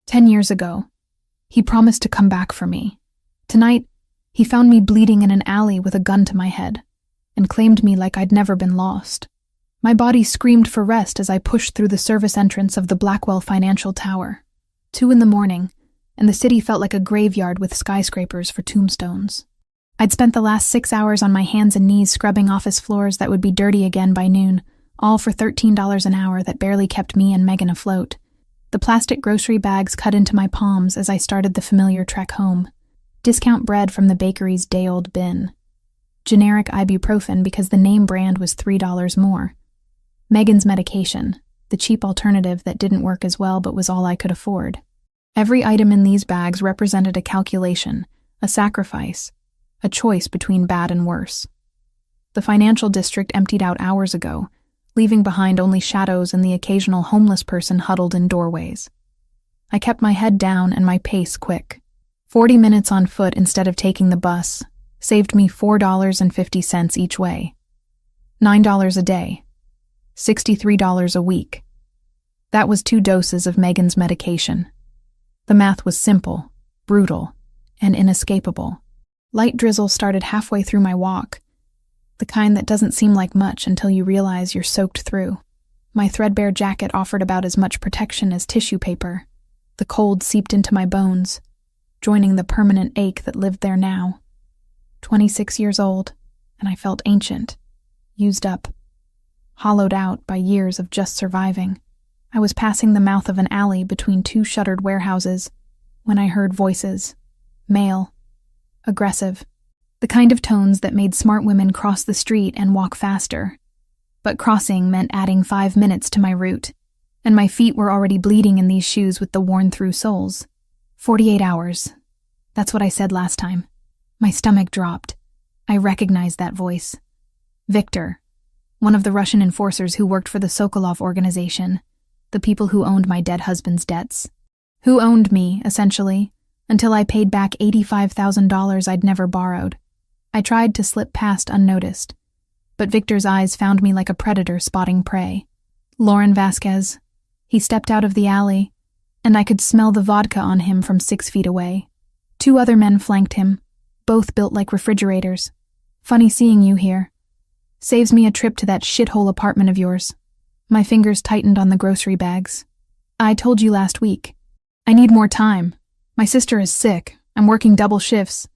10 years ago, he promised to come back for me. Tonight, he found me bleeding in an alley with a gun to my head and claimed me like I'd never been lost. My body screamed for rest as I pushed through the service entrance of the Blackwell Financial Tower. 2 a.m, and the city felt like a graveyard with skyscrapers for tombstones. I'd spent the last 6 hours on my hands and knees scrubbing office floors that would be dirty again by noon, all for $13 an hour that barely kept me and Megan afloat. The plastic grocery bags cut into my palms as I started the familiar trek home. Discount bread from the bakery's day-old bin. Generic ibuprofen because the name brand was $3 more. Megan's medication, the cheap alternative that didn't work as well but was all I could afford. Every item in these bags represented a calculation, a sacrifice, a choice between bad and worse. The financial district emptied out hours ago, leaving behind only shadows and the occasional homeless person huddled in doorways. I kept my head down and my pace quick. 40 minutes on foot instead of taking the bus saved me $4.50 each way. $9 a day. $63 a week. That was 2 doses of Megan's medication. The math was simple, brutal, and inescapable. Light drizzle started halfway through my walk, the kind that doesn't seem like much until you realize you're soaked through. My threadbare jacket offered about as much protection as tissue paper. The cold seeped into my bones, joining the permanent ache that lived there now. 26 years old, and I felt ancient, used up, hollowed out by years of just surviving. I was passing the mouth of an alley between 2 shuttered warehouses when I heard voices. Male. Aggressive. The kind of tones that made smart women cross the street and walk faster. But crossing meant adding 5 minutes to my route, and my feet were already bleeding in these shoes with the worn-through soles. 48 hours. That's what I said last time. My stomach dropped. I recognized that voice. Victor, one of the Russian enforcers who worked for the Sokolov organization, the people who owned my dead husband's debts. Who owned me, essentially, until I paid back $85,000 I'd never borrowed. I tried to slip past unnoticed, but Victor's eyes found me like a predator spotting prey. Lauren Vasquez. He stepped out of the alley, and I could smell the vodka on him from 6 feet away. 2 other men flanked him, both built like refrigerators. Funny seeing you here. Saves me a trip to that shithole apartment of yours. My fingers tightened on the grocery bags. I told you last week. I need more time. My sister is sick. I'm working double shifts.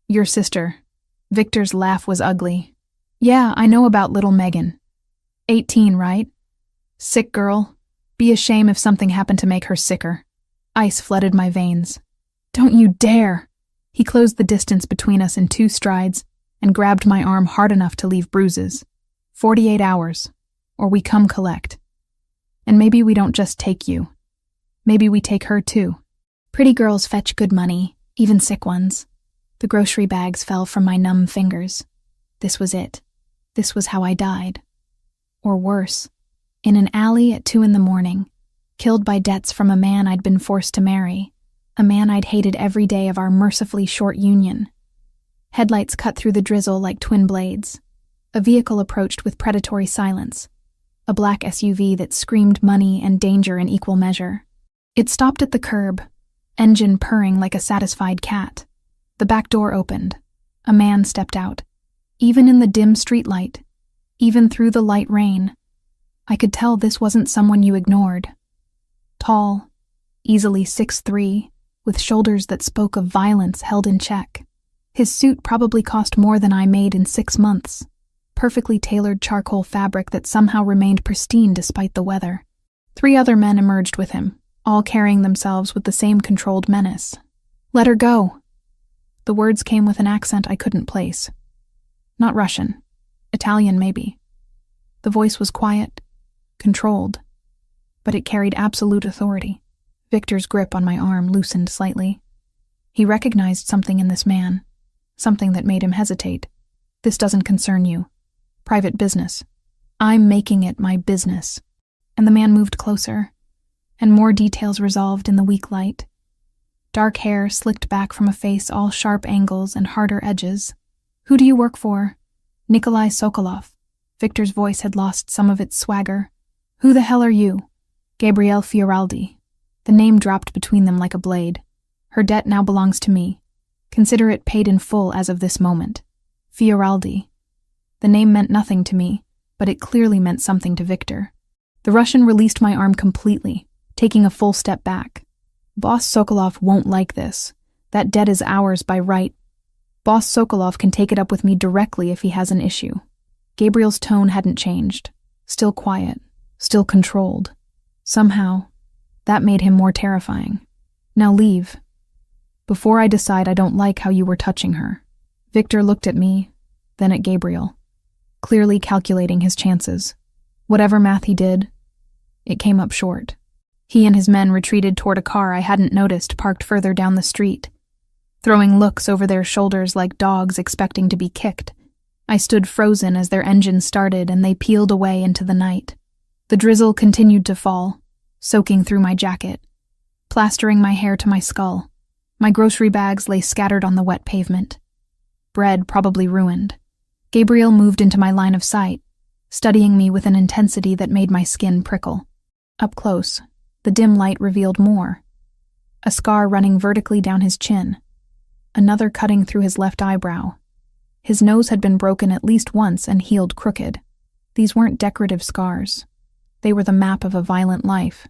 Your sister. Victor's laugh was ugly. Yeah, I know about little Megan. 18, right? Sick girl. Be a shame if something happened to make her sicker. Ice flooded my veins. Don't you dare! He closed the distance between us in 2 strides and grabbed my arm hard enough to leave bruises. 48 hours, or we come collect. And maybe we don't just take you. Maybe we take her too. Pretty girls fetch good money, even sick ones. The grocery bags fell from my numb fingers. This was it. This was how I died. Or worse, in an alley at 2 a.m, killed by debts from a man I'd been forced to marry, a man I'd hated every day of our mercifully short union. Headlights cut through the drizzle like twin blades. A vehicle approached with predatory silence. A black SUV that screamed money and danger in equal measure. It stopped at the curb, engine purring like a satisfied cat. The back door opened. A man stepped out. Even in the dim streetlight, even through the light rain, I could tell this wasn't someone you ignored. Tall, easily 6'3", with shoulders that spoke of violence held in check. His suit probably cost more than I made in 6 months. Perfectly tailored charcoal fabric that somehow remained pristine despite the weather. 3 other men emerged with him, all carrying themselves with the same controlled menace. Let her go. The words came with an accent I couldn't place. Not Russian. Italian, maybe. The voice was quiet, controlled, but it carried absolute authority. Victor's grip on my arm loosened slightly. He recognized something in this man, something that made him hesitate. This doesn't concern you. Private business. I'm making it my business. And the man moved closer, and more details resolved in the weak light. Dark hair slicked back from a face all sharp angles and harder edges. Who do you work for? Nikolai Sokolov. Victor's voice had lost some of its swagger. Who the hell are you? Gabrielle Fioraldi. The name dropped between them like a blade. Her debt now belongs to me. Consider it paid in full as of this moment. Fioraldi. The name meant nothing to me, but it clearly meant something to Victor. The Russian released my arm completely, taking a full step back. Boss Sokolov won't like this. That debt is ours by right. Boss Sokolov can take it up with me directly if he has an issue. Gabriel's tone hadn't changed. Still quiet, still controlled. Somehow, that made him more terrifying. Now leave. Before I decide I don't like how you were touching her. Victor looked at me, then at Gabriel, clearly calculating his chances. Whatever math he did, it came up short. He and his men retreated toward a car I hadn't noticed parked further down the street, throwing looks over their shoulders like dogs expecting to be kicked. I stood frozen as their engine started and they peeled away into the night. The drizzle continued to fall, soaking through my jacket, plastering my hair to my skull. My grocery bags lay scattered on the wet pavement. Bread probably ruined. Gabriel moved into my line of sight, studying me with an intensity that made my skin prickle. Up close, the dim light revealed more. A scar running vertically down his chin, another cutting through his left eyebrow. His nose had been broken at least once and healed crooked. These weren't decorative scars. They were the map of a violent life.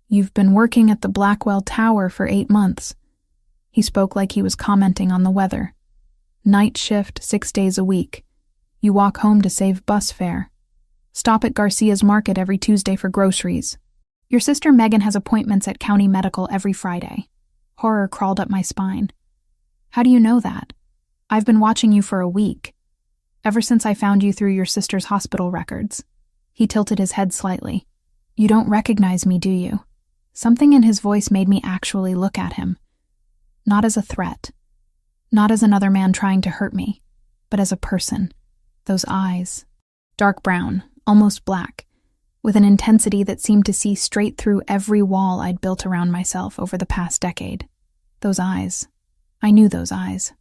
You've been working at the Blackwell Tower for 8 months. He spoke like he was commenting on the weather. Night shift, 6 days a week. You walk home to save bus fare. Stop at Garcia's Market every Tuesday for groceries. Your sister Megan has appointments at County Medical every Friday. Horror crawled up my spine. How do you know that? I've been watching you for a week. Ever since I found you through your sister's hospital records. He tilted his head slightly. You don't recognize me, do you? Something in his voice made me actually look at him. Not as a threat. Not as another man trying to hurt me, but as a person. Those eyes. Dark brown, almost black, with an intensity that seemed to see straight through every wall I'd built around myself over the past decade. Those eyes. I knew those eyes.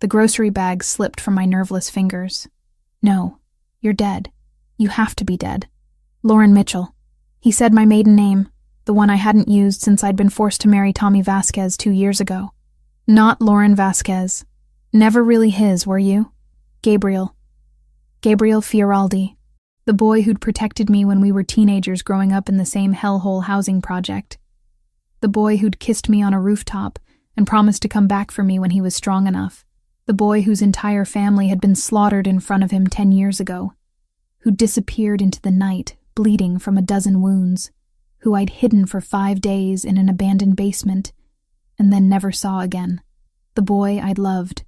The grocery bag slipped from my nerveless fingers. No, you're dead. You have to be dead. Lauren Mitchell. He said my maiden name, the one I hadn't used since I'd been forced to marry Tommy Vasquez 2 years ago. Not Lauren Vasquez. Never really his, were you? Gabriel. Gabriel Fioraldi. The boy who'd protected me when we were teenagers growing up in the same hellhole housing project. The boy who'd kissed me on a rooftop and promised to come back for me when he was strong enough. The boy whose entire family had been slaughtered in front of him 10 years ago. Who disappeared into the night, bleeding from a dozen wounds. Who I'd hidden for 5 days in an abandoned basement and then never saw again. The boy I'd loved.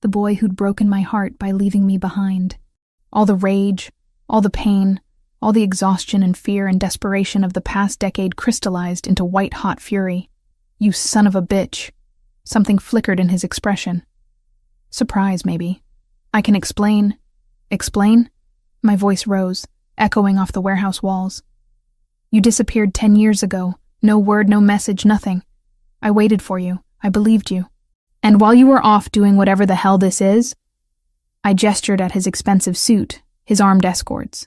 The boy who'd broken my heart by leaving me behind. All the rage, all the pain, all the exhaustion and fear and desperation of the past decade crystallized into white-hot fury. You son of a bitch. Something flickered in his expression. Surprise, maybe. I can explain. Explain? My voice rose, echoing off the warehouse walls. You disappeared 10 years ago. No word, no message, nothing. I waited for you. I believed you. And while you were off doing whatever the hell this is, I gestured at his expensive suit, his armed escorts.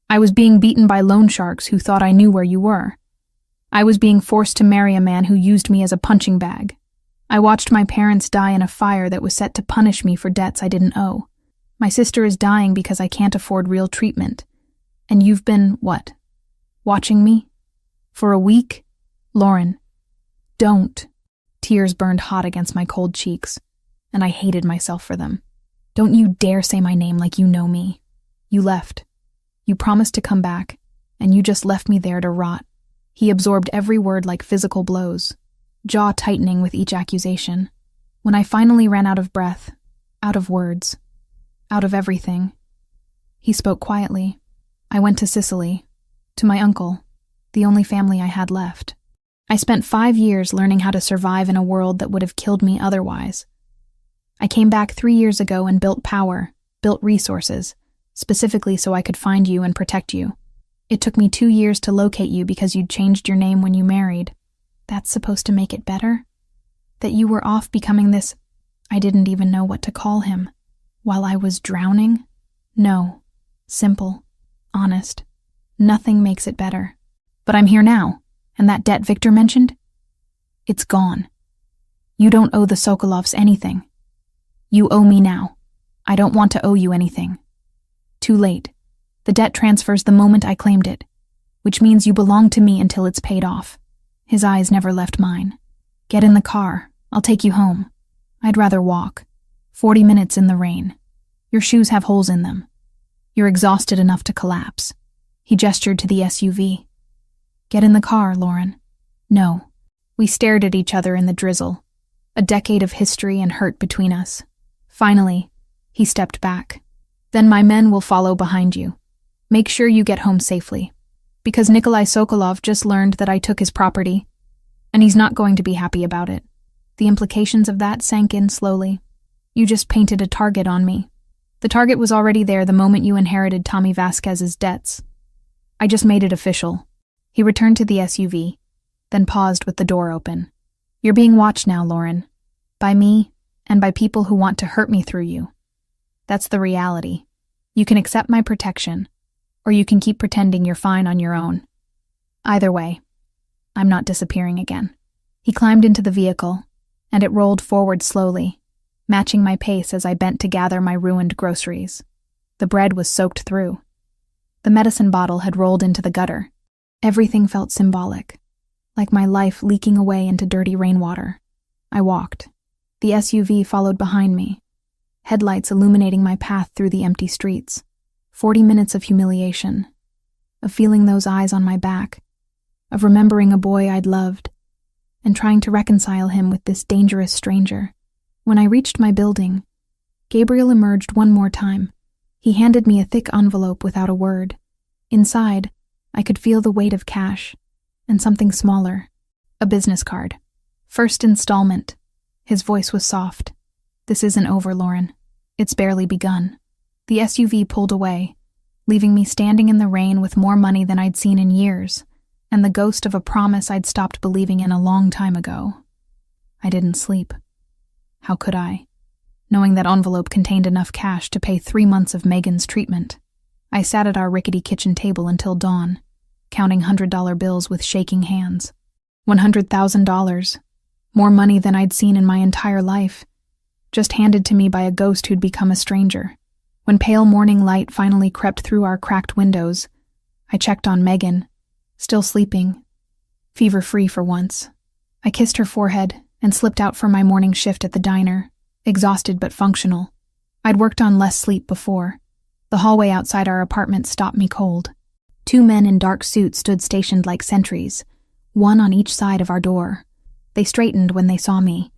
I was being beaten by loan sharks who thought I knew where you were. I was being forced to marry a man who used me as a punching bag. I watched my parents die in a fire that was set to punish me for debts I didn't owe. My sister is dying because I can't afford real treatment. And you've been, what? Watching me? For a week? Lauren. Don't. Tears burned hot against my cold cheeks, and I hated myself for them. Don't you dare say my name like you know me. You left. You promised to come back, and you just left me there to rot. He absorbed every word like physical blows, jaw tightening with each accusation. When I finally ran out of breath, out of words, out of everything, he spoke quietly. I went to Sicily, to my uncle, the only family I had left. I spent 5 years learning how to survive in a world that would have killed me otherwise. I came back 3 years ago and built power, built resources, specifically so I could find you and protect you. It took me 2 years to locate you because you'd changed your name when you married. That's supposed to make it better? That you were off becoming this... I didn't even know what to call him. While I was drowning? No. Simple. Honest. Nothing makes it better. But I'm here now. And that debt Victor mentioned? It's gone. You don't owe the Sokolovs anything. You owe me now. I don't want to owe you anything. Too late. The debt transfers the moment I claimed it, which means you belong to me until it's paid off. His eyes never left mine. Get in the car. I'll take you home. I'd rather walk. 40 minutes in the rain. Your shoes have holes in them. You're exhausted enough to collapse. He gestured to the SUV. Get in the car, Lauren. No. We stared at each other in the drizzle. A decade of history and hurt between us. Finally, he stepped back. Then my men will follow behind you. Make sure you get home safely. Because Nikolai Sokolov just learned that I took his property, and he's not going to be happy about it. The implications of that sank in slowly. You just painted a target on me. The target was already there the moment you inherited Tommy Vasquez's debts. I just made it official. He returned to the SUV, then paused with the door open. You're being watched now, Lauren. By me, and by people who want to hurt me through you. That's the reality. You can accept my protection, or you can keep pretending you're fine on your own. Either way, I'm not disappearing again. He climbed into the vehicle, and it rolled forward slowly, matching my pace as I bent to gather my ruined groceries. The bread was soaked through. The medicine bottle had rolled into the gutter. Everything felt symbolic, like my life leaking away into dirty rainwater. I walked. The SUV followed behind me, headlights illuminating my path through the empty streets. 40 minutes of humiliation, of feeling those eyes on my back, of remembering a boy I'd loved, and trying to reconcile him with this dangerous stranger. When I reached my building, Gabriel emerged one more time. He handed me a thick envelope without a word. Inside, I could feel the weight of cash, and something smaller, a business card. First installment. His voice was soft. This isn't over, Lauren. It's barely begun. The SUV pulled away, leaving me standing in the rain with more money than I'd seen in years, and the ghost of a promise I'd stopped believing in a long time ago. I didn't sleep. How could I? Knowing that envelope contained enough cash to pay 3 months of Megan's treatment. I sat at our rickety kitchen table until dawn, counting $100 bills with shaking hands. $100,000. More money than I'd seen in my entire life, just handed to me by a ghost who'd become a stranger. When pale morning light finally crept through our cracked windows, I checked on Megan, still sleeping, fever-free for once. I kissed her forehead and slipped out for my morning shift at the diner, exhausted but functional. I'd worked on less sleep before. The hallway outside our apartment stopped me cold. 2 men in dark suits stood stationed like sentries, one on each side of our door. They straightened when they saw me,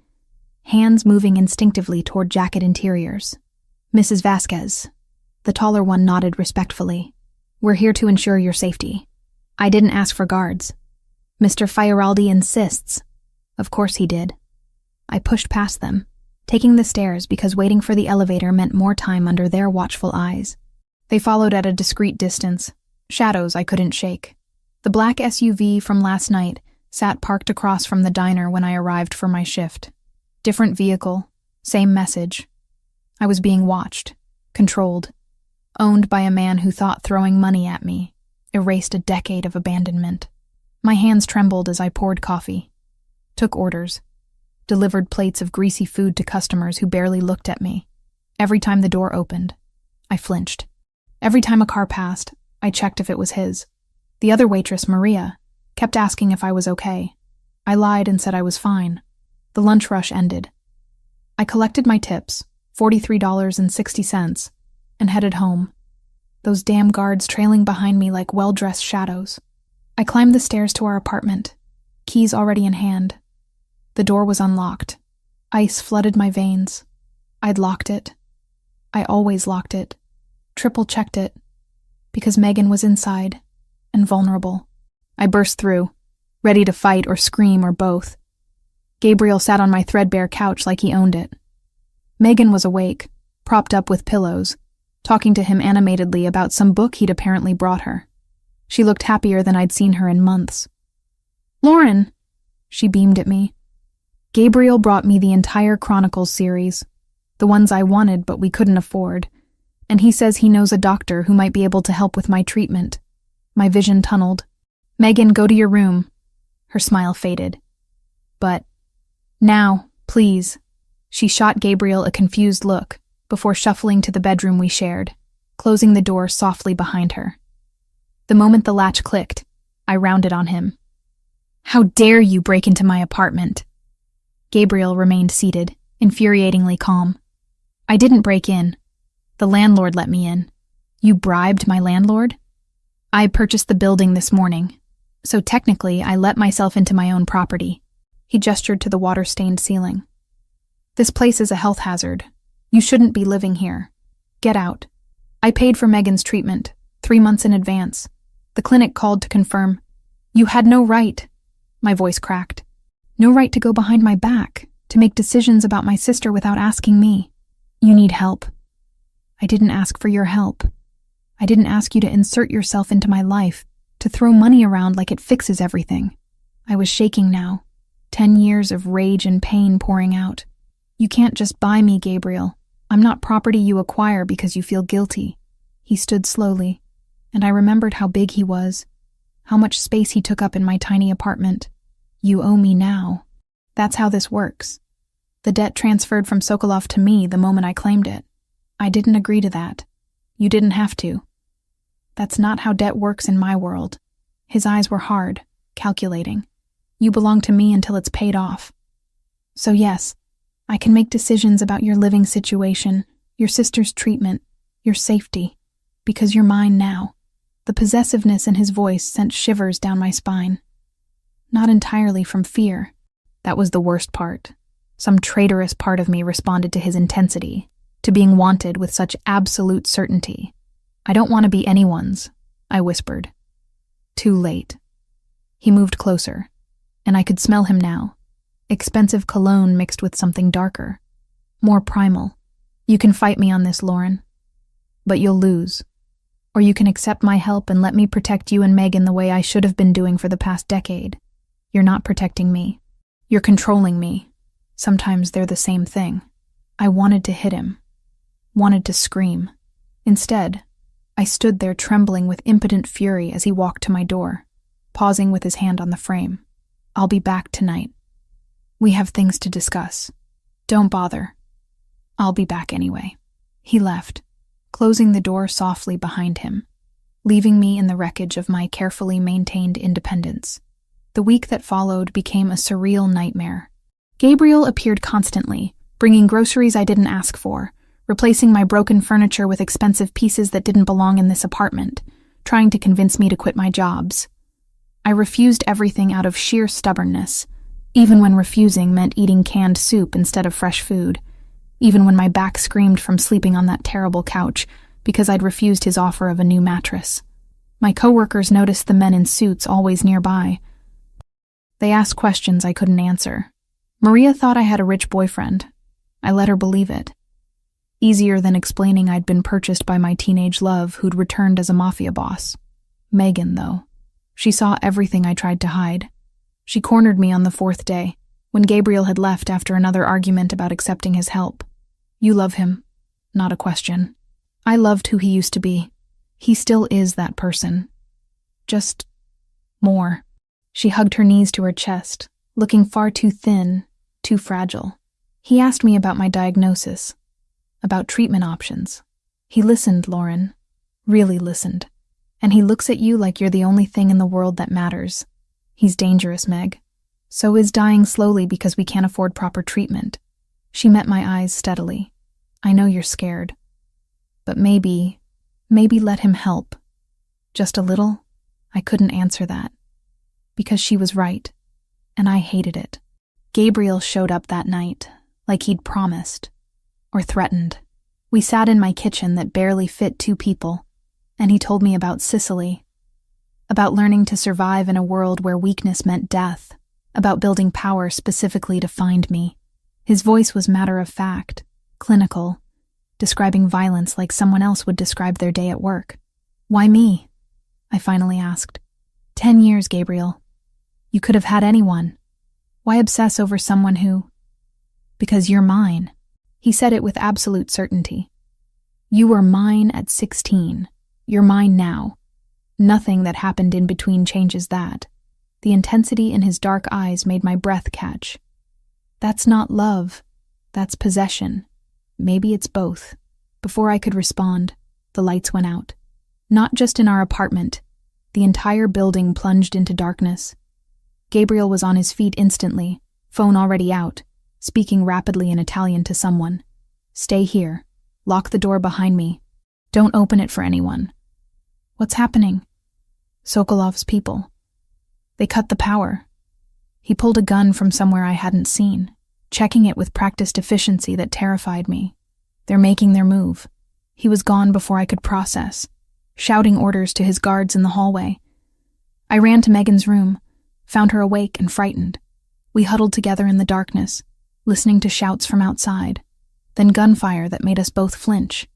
hands moving instinctively toward jacket interiors. Mrs. Vasquez. The taller one nodded respectfully. We're here to ensure your safety. I didn't ask for guards. Mr. Fioraldi insists. Of course he did. I pushed past them, taking the stairs because waiting for the elevator meant more time under their watchful eyes. They followed at a discreet distance, shadows I couldn't shake. The black SUV from last night sat parked across from the diner when I arrived for my shift. Different vehicle, same message. I was being watched, controlled, owned by a man who thought throwing money at me erased a decade of abandonment. My hands trembled as I poured coffee, took orders, delivered plates of greasy food to customers who barely looked at me. Every time the door opened, I flinched. Every time a car passed, I checked if it was his. The other waitress, Maria, kept asking if I was okay. I lied and said I was fine. The lunch rush ended. I collected my tips, $43.60, and headed home, those damn guards trailing behind me like well-dressed shadows. I climbed the stairs to our apartment, keys already in hand. The door was unlocked. Ice flooded my veins. I'd locked it. I always locked it, triple-checked it, because Megan was inside, and vulnerable. I burst through, ready to fight or scream or both. Gabriel sat on my threadbare couch like he owned it. Megan was awake, propped up with pillows, talking to him animatedly about some book he'd apparently brought her. She looked happier than I'd seen her in months. "Lauren," she beamed at me. Gabriel brought me the entire Chronicles series, the ones I wanted but we couldn't afford, and he says he knows a doctor who might be able to help with my treatment. My vision tunneled. "Megan, go to your room. Her smile faded. But, now, please. She shot Gabriel a confused look before shuffling to the bedroom we shared, closing the door softly behind her. The moment the latch clicked, I rounded on him. How dare you break into my apartment? Gabriel remained seated, infuriatingly calm. I didn't break in. The landlord let me in. You bribed my landlord? I purchased the building this morning, so technically I let myself into my own property. He gestured to the water-stained ceiling. This place is a health hazard. You shouldn't be living here. Get out. I paid for Megan's treatment, 3 months in advance. The clinic called to confirm. You had no right. My voice cracked. No right to go behind my back, to make decisions about my sister without asking me. You need help. I didn't ask for your help. I didn't ask you to insert yourself into my life, to throw money around like it fixes everything. I was shaking now, 10 years of rage and pain pouring out. You can't just buy me, Gabriel. I'm not property you acquire because you feel guilty. He stood slowly, and I remembered how big he was, how much space he took up in my tiny apartment. You owe me now. That's how this works. The debt transferred from Sokolov to me the moment I claimed it. I didn't agree to that. You didn't have to. That's not how debt works in my world. His eyes were hard, calculating. You belong to me until it's paid off. So yes, I can make decisions about your living situation, your sister's treatment, your safety, because you're mine now. The possessiveness in his voice sent shivers down my spine. Not entirely from fear. That was the worst part. Some traitorous part of me responded to his intensity, to being wanted with such absolute certainty. I don't want to be anyone's, I whispered. Too late. He moved closer, and I could smell him now. Expensive cologne mixed with something darker, more primal. You can fight me on this, Lauren, but you'll lose. Or you can accept my help and let me protect you and Megan the way I should have been doing for the past decade. You're not protecting me. You're controlling me. Sometimes they're the same thing. I wanted to hit him, wanted to scream. Instead, I stood there trembling with impotent fury as he walked to my door, pausing with his hand on the frame. I'll be back tonight. We have things to discuss. Don't bother. I'll be back anyway. He left, closing the door softly behind him, leaving me in the wreckage of my carefully maintained independence. The week that followed became a surreal nightmare. Gabriel appeared constantly, bringing groceries I didn't ask for, replacing my broken furniture with expensive pieces that didn't belong in this apartment, trying to convince me to quit my jobs. I refused everything out of sheer stubbornness, even when refusing meant eating canned soup instead of fresh food, even when my back screamed from sleeping on that terrible couch because I'd refused his offer of a new mattress. My coworkers noticed the men in suits always nearby. They asked questions I couldn't answer. Maria thought I had a rich boyfriend. I let her believe it. Easier than explaining I'd been purchased by my teenage love who'd returned as a Mafia boss. Megan, though. She saw everything I tried to hide. She cornered me on the 4th day, when Gabriel had left after another argument about accepting his help. You love him. Not a question. I loved who he used to be. He still is that person. Just more. She hugged her knees to her chest, looking far too thin, too fragile. He asked me about my diagnosis, about treatment options. He listened, Lauren. Really listened. And he looks at you like you're the only thing in the world that matters. He's dangerous, Meg. So is dying slowly because we can't afford proper treatment. She met my eyes steadily. I know you're scared. But maybe let him help. Just a little? I couldn't answer that. Because she was right. And I hated it. Gabriel showed up that night, like he'd promised. Or threatened. We sat in my kitchen that barely fit 2 people, and he told me about Sicily. About learning to survive in a world where weakness meant death. About building power specifically to find me. His voice was matter-of-fact, clinical, describing violence like someone else would describe their day at work. Why me? I finally asked. 10 years, Gabriel. You could have had anyone. Why obsess over someone who... Because you're mine. He said it with absolute certainty. You were mine at 16. You're mine now. Nothing that happened in between changes that. The intensity in his dark eyes made my breath catch. That's not love. That's possession. Maybe it's both. Before I could respond, the lights went out. Not just in our apartment. The entire building plunged into darkness. Gabriel was on his feet instantly, phone already out, speaking rapidly in Italian to someone. Stay here. Lock the door behind me. Don't open it for anyone. What's happening? Sokolov's people. They cut the power. He pulled a gun from somewhere I hadn't seen, checking it with practiced efficiency that terrified me. They're making their move. He was gone before I could process, shouting orders to his guards in the hallway. I ran to Megan's room, found her awake and frightened. We huddled together in the darkness, listening to shouts from outside, then gunfire that made us both flinch.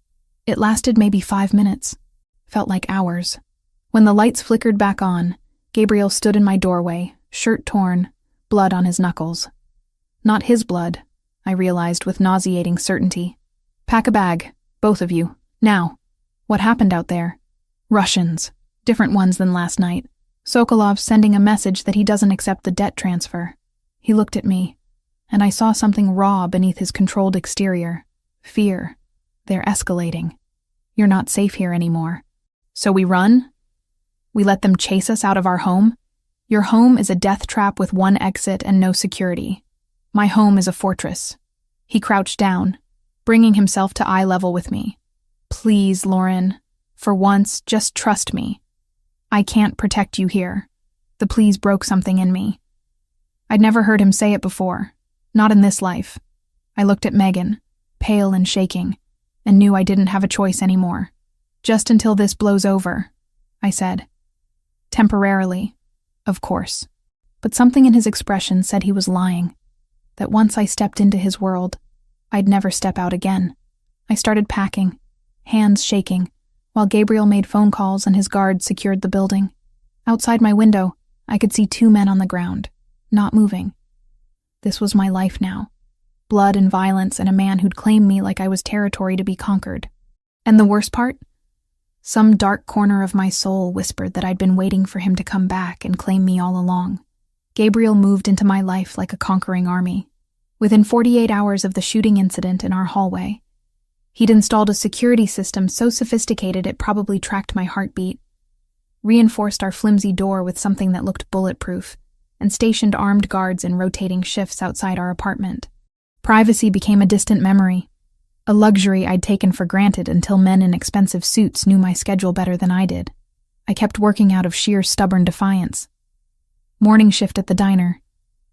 It lasted maybe 5 minutes. Felt like hours. When the lights flickered back on, Gabriel stood in my doorway, shirt torn, blood on his knuckles. Not his blood, I realized with nauseating certainty. Pack a bag, both of you, now. What happened out there? Russians, different ones than last night. Sokolov's sending a message that he doesn't accept the debt transfer. He looked at me, and I saw something raw beneath his controlled exterior. Fear. They're escalating. You're not safe here anymore. So we run? We let them chase us out of our home? Your home is a death trap with one exit and no security. My home is a fortress. He crouched down, bringing himself to eye level with me. Please, Lauren. For once, just trust me. I can't protect you here. The please broke something in me. I'd never heard him say it before. Not in this life. I looked at Megan, pale and shaking, and knew I didn't have a choice anymore. Just until this blows over, I said. Temporarily, of course. But something in his expression said he was lying. That once I stepped into his world, I'd never step out again. I started packing, hands shaking, while Gabriel made phone calls and his guards secured the building. Outside my window, I could see 2 men on the ground, not moving. This was my life now. Blood and violence and a man who'd claimed me like I was territory to be conquered. And the worst part? Some dark corner of my soul whispered that I'd been waiting for him to come back and claim me all along. Gabriel moved into my life like a conquering army. Within 48 hours of the shooting incident in our hallway, he'd installed a security system so sophisticated it probably tracked my heartbeat, reinforced our flimsy door with something that looked bulletproof, and stationed armed guards in rotating shifts outside our apartment. Privacy became a distant memory, a luxury I'd taken for granted until men in expensive suits knew my schedule better than I did. I kept working out of sheer stubborn defiance. Morning shift at the diner,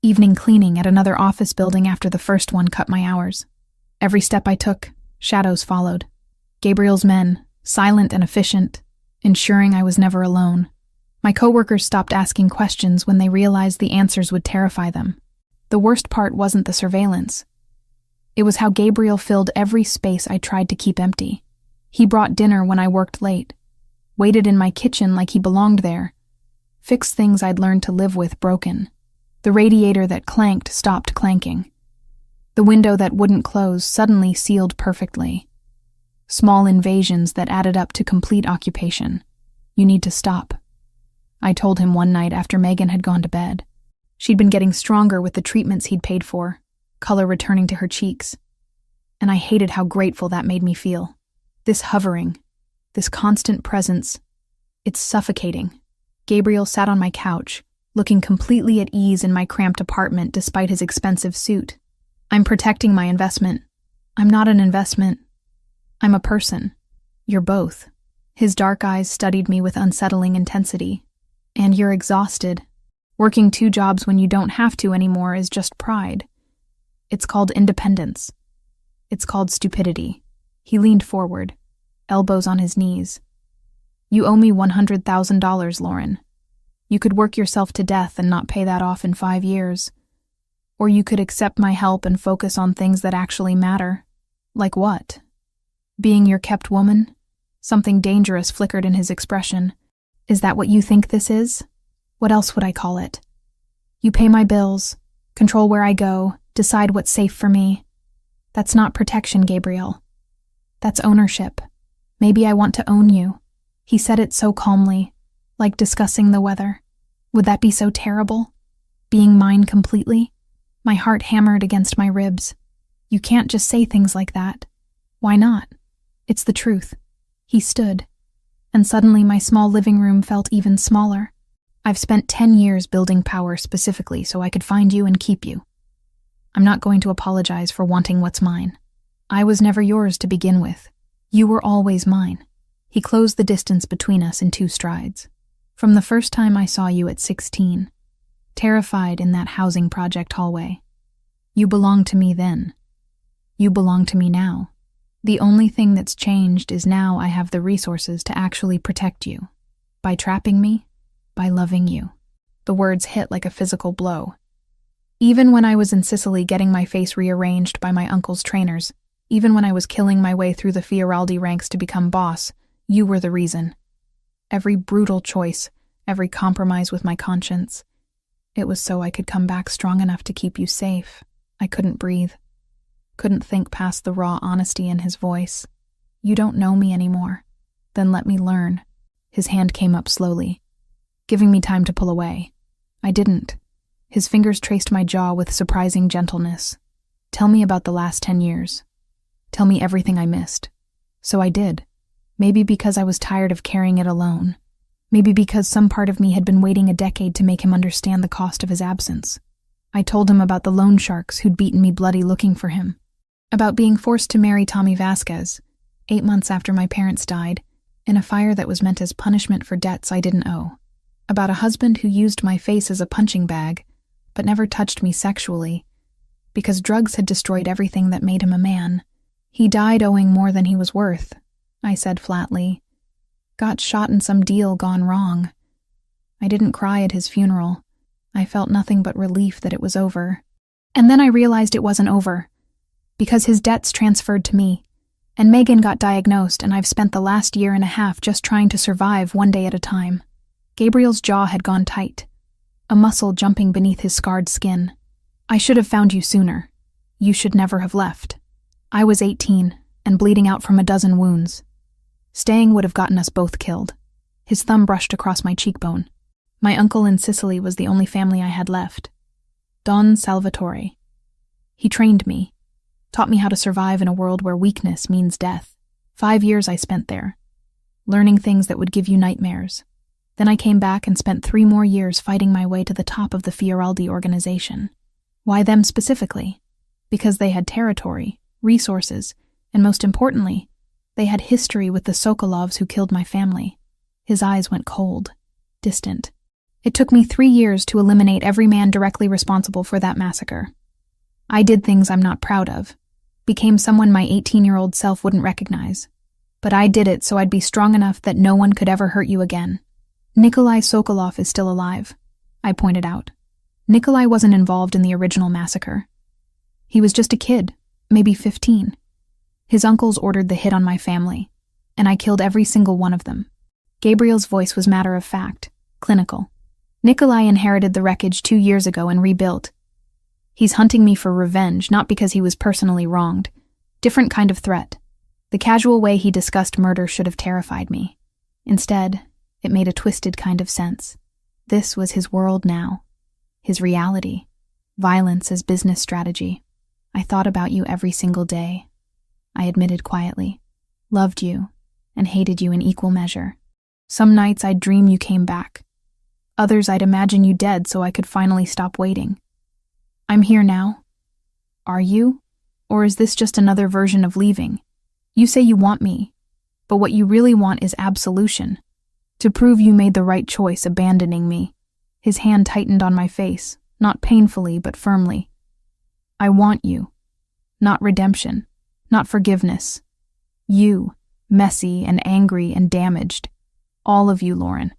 evening cleaning at another office building after the first one cut my hours. Every step I took, shadows followed. Gabriel's men, silent and efficient, ensuring I was never alone. My coworkers stopped asking questions when they realized the answers would terrify them. The worst part wasn't the surveillance. It was how Gabriel filled every space I tried to keep empty. He brought dinner when I worked late, waited in my kitchen like he belonged there, fixed things I'd learned to live with broken. The radiator that clanked stopped clanking. The window that wouldn't close suddenly sealed perfectly. Small invasions that added up to complete occupation. You need to stop, I told him one night after Megan had gone to bed. She'd been getting stronger with the treatments he'd paid for, color returning to her cheeks. And I hated how grateful that made me feel. This hovering, this constant presence, it's suffocating. Gabriel sat on my couch, looking completely at ease in my cramped apartment despite his expensive suit. I'm protecting my investment. I'm not an investment. I'm a person. You're both. His dark eyes studied me with unsettling intensity. And you're exhausted. Working 2 jobs when you don't have to anymore is just pride. It's called independence. It's called stupidity. He leaned forward, elbows on his knees. You owe me $100,000, Lauren. You could work yourself to death and not pay that off in 5 years. Or you could accept my help and focus on things that actually matter. Like what? Being your kept woman? Something dangerous flickered in his expression. Is that what you think this is? What else would I call it? You pay my bills, control where I go, decide what's safe for me. That's not protection, Gabriel. That's ownership. Maybe I want to own you. He said it so calmly, like discussing the weather. Would that be so terrible? Being mine completely? My heart hammered against my ribs. You can't just say things like that. Why not? It's the truth. He stood, and suddenly my small living room felt even smaller. I've spent 10 years building power specifically so I could find you and keep you. I'm not going to apologize for wanting what's mine. I was never yours to begin with. You were always mine. He closed the distance between us in 2 strides. From the first time I saw you at 16, terrified in that housing project hallway. You belonged to me then. You belong to me now. The only thing that's changed is now I have the resources to actually protect you. By trapping me, by loving you. The words hit like a physical blow. Even when I was in Sicily getting my face rearranged by my uncle's trainers, even when I was killing my way through the Fioraldi ranks to become boss, you were the reason. Every brutal choice, every compromise with my conscience. It was so I could come back strong enough to keep you safe. I couldn't breathe. Couldn't think past the raw honesty in his voice. You don't know me anymore. Then let me learn. His hand came up slowly, giving me time to pull away. I didn't. His fingers traced my jaw with surprising gentleness. Tell me about the last 10 years. Tell me everything I missed. So I did. Maybe because I was tired of carrying it alone. Maybe because some part of me had been waiting a decade to make him understand the cost of his absence. I told him about the loan sharks who'd beaten me bloody looking for him. About being forced to marry Tommy Vasquez, 8 months after my parents died, in a fire that was meant as punishment for debts I didn't owe. About a husband who used my face as a punching bag, but never touched me sexually, because drugs had destroyed everything that made him a man. He died owing more than he was worth, I said flatly. Got shot in some deal gone wrong. I didn't cry at his funeral. I felt nothing but relief that it was over. And then I realized it wasn't over, because his debts transferred to me, and Megan got diagnosed, and I've spent the last year and a half just trying to survive one day at a time. Gabriel's jaw had gone tight, a muscle jumping beneath his scarred skin. I should have found you sooner. You should never have left. I was 18 and bleeding out from a dozen wounds. Staying would have gotten us both killed. His thumb brushed across my cheekbone. My uncle in Sicily was the only family I had left. Don Salvatore. He trained me, taught me how to survive in a world where weakness means death. 5 years I spent there, learning things that would give you nightmares. Then I came back and spent 3 more years fighting my way to the top of the Fioraldi organization. Why them specifically? Because they had territory, resources, and most importantly, they had history with the Sokolovs who killed my family. His eyes went cold, distant. It took me 3 years to eliminate every man directly responsible for that massacre. I did things I'm not proud of, became someone my 18-year-old self wouldn't recognize. But I did it so I'd be strong enough that no one could ever hurt you again. Nikolai Sokolov is still alive, I pointed out. Nikolai wasn't involved in the original massacre. He was just a kid, maybe 15. His uncles ordered the hit on my family, and I killed every single one of them. Gabriel's voice was matter of fact, clinical. Nikolai inherited the wreckage 2 years ago and rebuilt. He's hunting me for revenge, not because he was personally wronged. Different kind of threat. The casual way he discussed murder should have terrified me. Instead, it made a twisted kind of sense. This was his world now. His reality. Violence as business strategy. I thought about you every single day. I admitted quietly. Loved you, and hated you in equal measure. Some nights I'd dream you came back. Others I'd imagine you dead so I could finally stop waiting. I'm here now. Are you? Or is this just another version of leaving? You say you want me, but what you really want is absolution. To prove you made the right choice abandoning me. His hand tightened on my face, not painfully but firmly. I want you. Not redemption. Not forgiveness. You, messy and angry and damaged. All of you, Lauren.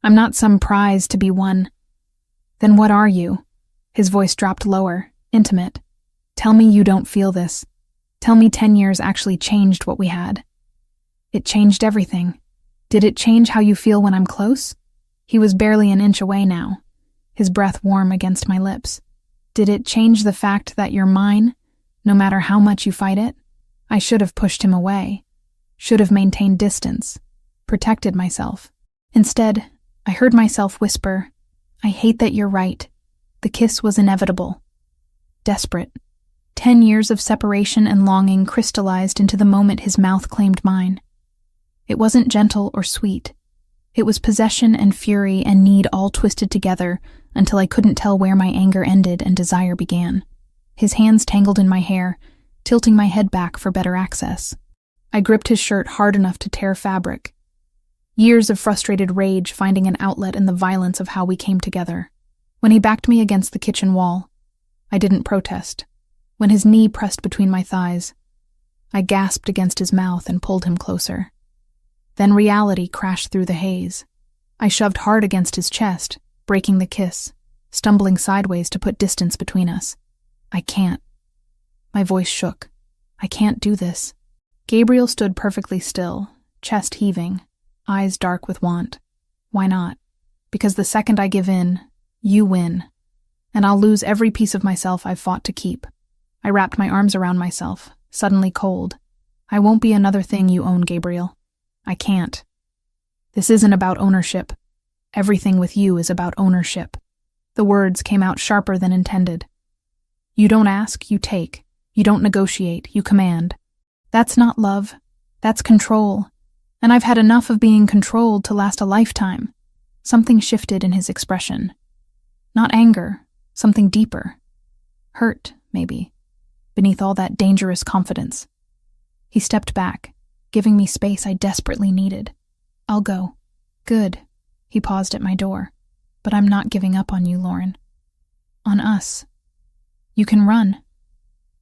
I'm not some prize to be won. Then what are you? His voice dropped lower, intimate. Tell me you don't feel this. Tell me 10 years actually changed what we had. It changed everything. Did it change how you feel when I'm close? He was barely an inch away now, his breath warm against my lips. Did it change the fact that you're mine, no matter how much you fight it? I should have pushed him away, should have maintained distance, protected myself. Instead, I heard myself whisper, I hate that you're right. The kiss was inevitable. Desperate. 10 years of separation and longing crystallized into the moment his mouth claimed mine. It wasn't gentle or sweet. It was possession and fury and need all twisted together until I couldn't tell where my anger ended and desire began. His hands tangled in my hair, tilting my head back for better access. I gripped his shirt hard enough to tear fabric. Years of frustrated rage finding an outlet in the violence of how we came together. When he backed me against the kitchen wall, I didn't protest. When his knee pressed between my thighs, I gasped against his mouth and pulled him closer. Then reality crashed through the haze. I shoved hard against his chest, breaking the kiss, stumbling sideways to put distance between us. I can't. My voice shook. I can't do this. Gabriel stood perfectly still, chest heaving, eyes dark with want. Why not? Because the second I give in, you win, and I'll lose every piece of myself I've fought to keep. I wrapped my arms around myself, suddenly cold. I won't be another thing you own, Gabriel. I can't. This isn't about ownership. Everything with you is about ownership. The words came out sharper than intended. You don't ask, you take. You don't negotiate, you command. That's not love. That's control. And I've had enough of being controlled to last a lifetime. Something shifted in his expression. Not anger, something deeper. Hurt, maybe, beneath all that dangerous confidence. He stepped back, giving me space I desperately needed. I'll go. Good. He paused at my door. But I'm not giving up on you, Lauren. On us. You can run.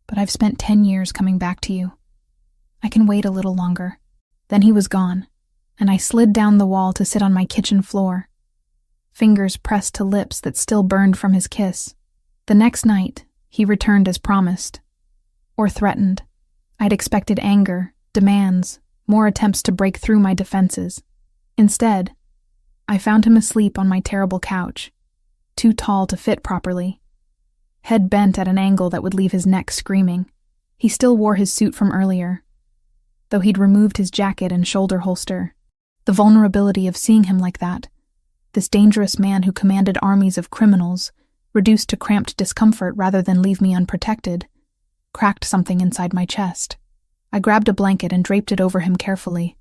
But I've spent 10 years coming back to you. I can wait a little longer. Then he was gone, and I slid down the wall to sit on my kitchen floor. Fingers pressed to lips that still burned from his kiss. The next night, he returned as promised. Or threatened. I'd expected anger, demands, more attempts to break through my defenses. Instead, I found him asleep on my terrible couch, too tall to fit properly. Head bent at an angle that would leave his neck screaming. He still wore his suit from earlier, though he'd removed his jacket and shoulder holster. The vulnerability of seeing him like that, this dangerous man who commanded armies of criminals, reduced to cramped discomfort rather than leave me unprotected, cracked something inside my chest. I grabbed a blanket and draped it over him carefully.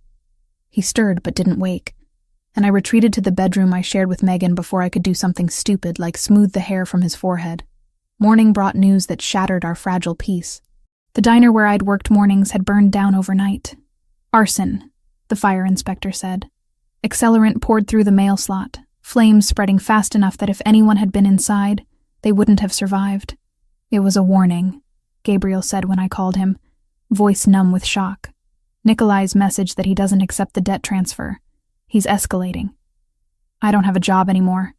He stirred but didn't wake, and I retreated to the bedroom I shared with Megan before I could do something stupid like smooth the hair from his forehead. Morning brought news that shattered our fragile peace. The diner where I'd worked mornings had burned down overnight. Arson, the fire inspector said. Accelerant poured through the mail slot, flames spreading fast enough that if anyone had been inside, they wouldn't have survived. It was a warning, Gabriel said when I called him, voice numb with shock. Nikolai's message that he doesn't accept the debt transfer. He's escalating. I don't have a job anymore.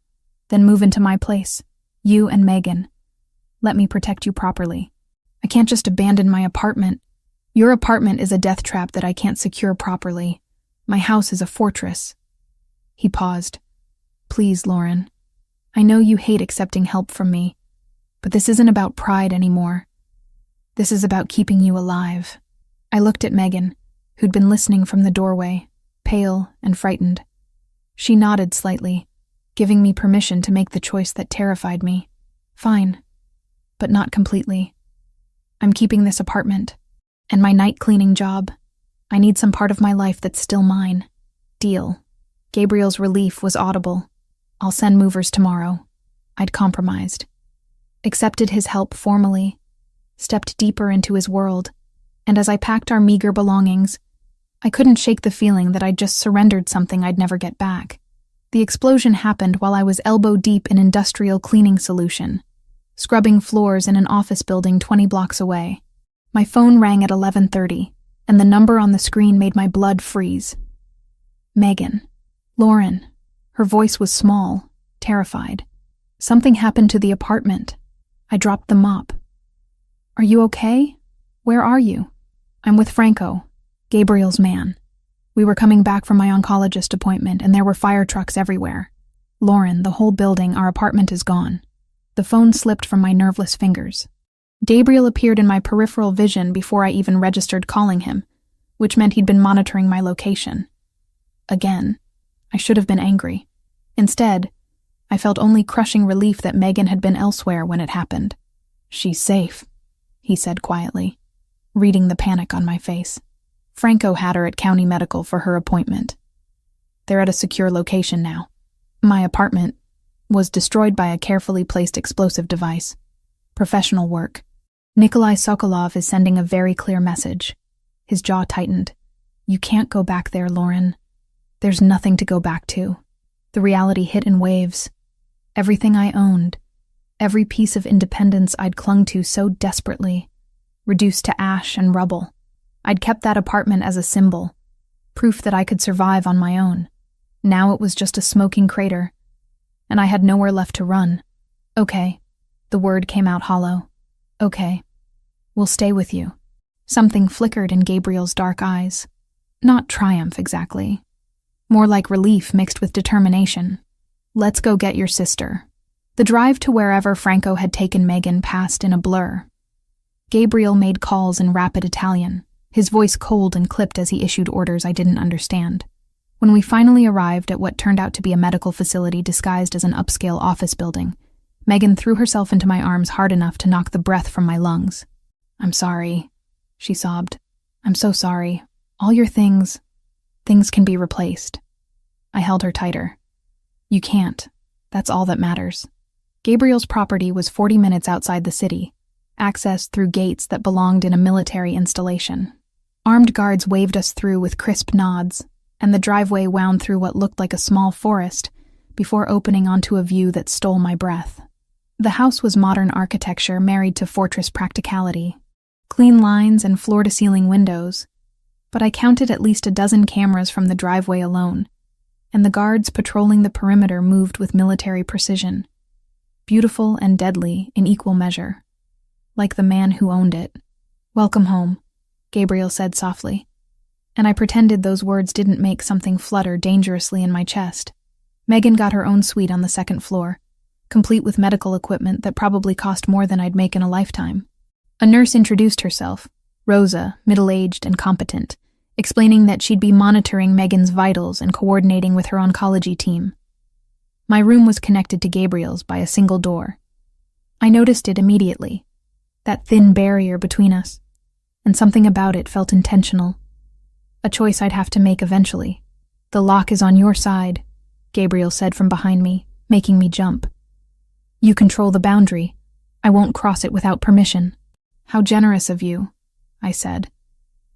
Then move into my place. You and Megan. Let me protect you properly. I can't just abandon my apartment. Your apartment is a death trap that I can't secure properly. My house is a fortress. He paused. Please, Lauren. I know you hate accepting help from me, but this isn't about pride anymore. This is about keeping you alive. I looked at Megan, who'd been listening from the doorway, pale and frightened. She nodded slightly, giving me permission to make the choice that terrified me. Fine, but not completely. I'm keeping this apartment, and my night cleaning job. I need some part of my life that's still mine. Deal. Gabriel's relief was audible. I'll send movers tomorrow. I'd compromised. Accepted his help formally, stepped deeper into his world, and as I packed our meager belongings, I couldn't shake the feeling that I'd just surrendered something I'd never get back. The explosion happened while I was elbow-deep in industrial cleaning solution, scrubbing floors in an office building 20 blocks away. My phone rang at 11:30, and the number on the screen made my blood freeze. Megan. Lauren. Her voice was small, terrified. Something happened to the apartment. I dropped the mop. Are you okay? Where are you? I'm with Franco, Gabriel's man. We were coming back from my oncologist appointment, and there were fire trucks everywhere. Lauren, the whole building, our apartment is gone. The phone slipped from my nerveless fingers. Gabriel appeared in my peripheral vision before I even registered calling him, which meant he'd been monitoring my location. Again, I should have been angry. Instead, I felt only crushing relief that Megan had been elsewhere when it happened. "She's safe," he said quietly, reading the panic on my face. "Franco had her at County Medical for her appointment. They're at a secure location now. My apartment was destroyed by a carefully placed explosive device. Professional work. Nikolai Sokolov is sending a very clear message." His jaw tightened. "You can't go back there, Lauren. There's nothing to go back to." The reality hit in waves. Everything I owned, every piece of independence I'd clung to so desperately, reduced to ash and rubble. I'd kept that apartment as a symbol, proof that I could survive on my own. Now it was just a smoking crater, and I had nowhere left to run. "Okay," the word came out hollow. "Okay, we'll stay with you." Something flickered in Gabriel's dark eyes. Not triumph, exactly. More like relief mixed with determination. "Let's go get your sister." The drive to wherever Franco had taken Megan passed in a blur. Gabriel made calls in rapid Italian, his voice cold and clipped as he issued orders I didn't understand. When we finally arrived at what turned out to be a medical facility disguised as an upscale office building, Megan threw herself into my arms hard enough to knock the breath from my lungs. "I'm sorry," she sobbed. "I'm so sorry. All your things can be replaced." I held her tighter. "You can't. That's all that matters." Gabriel's property was 40 minutes outside the city, accessed through gates that belonged in a military installation. Armed guards waved us through with crisp nods, and the driveway wound through what looked like a small forest before opening onto a view that stole my breath. The house was modern architecture married to fortress practicality, clean lines and floor-to-ceiling windows, but I counted at least a dozen cameras from the driveway alone, and the guards patrolling the perimeter moved with military precision, beautiful and deadly in equal measure, like the man who owned it. "Welcome home," Gabriel said softly, and I pretended those words didn't make something flutter dangerously in my chest. Megan got her own suite on the second floor, complete with medical equipment that probably cost more than I'd make in a lifetime. A nurse introduced herself, Rosa, middle-aged and competent, explaining that she'd be monitoring Megan's vitals and coordinating with her oncology team. My room was connected to Gabriel's by a single door. I noticed it immediately, that thin barrier between us, and something about it felt intentional. A choice I'd have to make eventually. "The lock is on your side," Gabriel said from behind me, making me jump. "You control the boundary. I won't cross it without permission." "How generous of you," I said,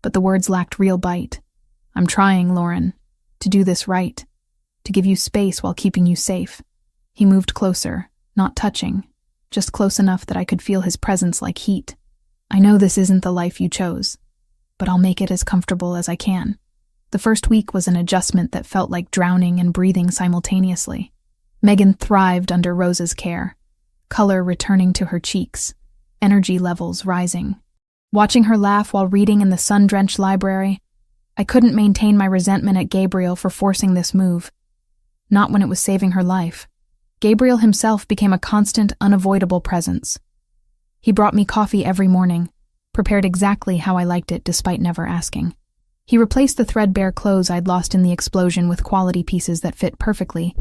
but the words lacked real bite. "I'm trying, Lauren, to do this right, to give you space while keeping you safe." He moved closer, not touching, just close enough that I could feel his presence like heat. "I know this isn't the life you chose, but I'll make it as comfortable as I can." The first week was an adjustment that felt like drowning and breathing simultaneously. Megan thrived under Rosa's care, color returning to her cheeks, energy levels rising. Watching her laugh while reading in the sun-drenched library, I couldn't maintain my resentment at Gabriel for forcing this move. Not when it was saving her life. Gabriel himself became a constant, unavoidable presence. He brought me coffee every morning, prepared exactly how I liked it despite never asking. He replaced the threadbare clothes I'd lost in the explosion with quality pieces that fit perfectly,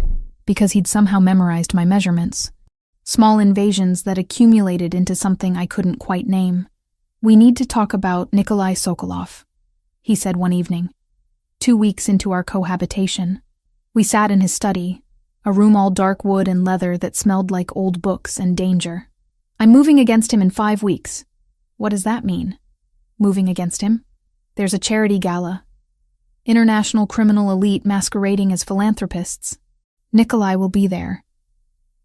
because he'd somehow memorized my measurements. Small invasions that accumulated into something I couldn't quite name. "We need to talk about Nikolai Sokolov," he said one evening, 2 weeks into our cohabitation. We sat in his study, a room all dark wood and leather that smelled like old books and danger. "I'm moving against him in 5 weeks. "What does that mean?" "Moving against him? There's a charity gala. International criminal elite masquerading as philanthropists. Nikolai will be there.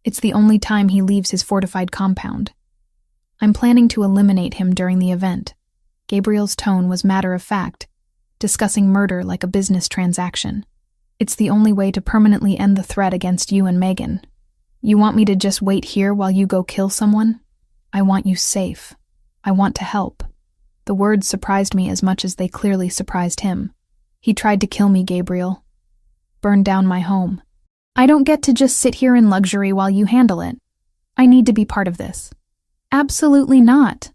It's the only time he leaves his fortified compound. I'm planning to eliminate him during the event." Gabriel's tone was matter-of-fact, discussing murder like a business transaction. "It's the only way to permanently end the threat against you and Megan. You want me to just wait here while you go kill someone? I want you safe. I want to help." The words surprised me as much as they clearly surprised him. "He tried to kill me, Gabriel. Burned down my home. I don't get to just sit here in luxury while you handle it. I need to be part of this." "Absolutely not.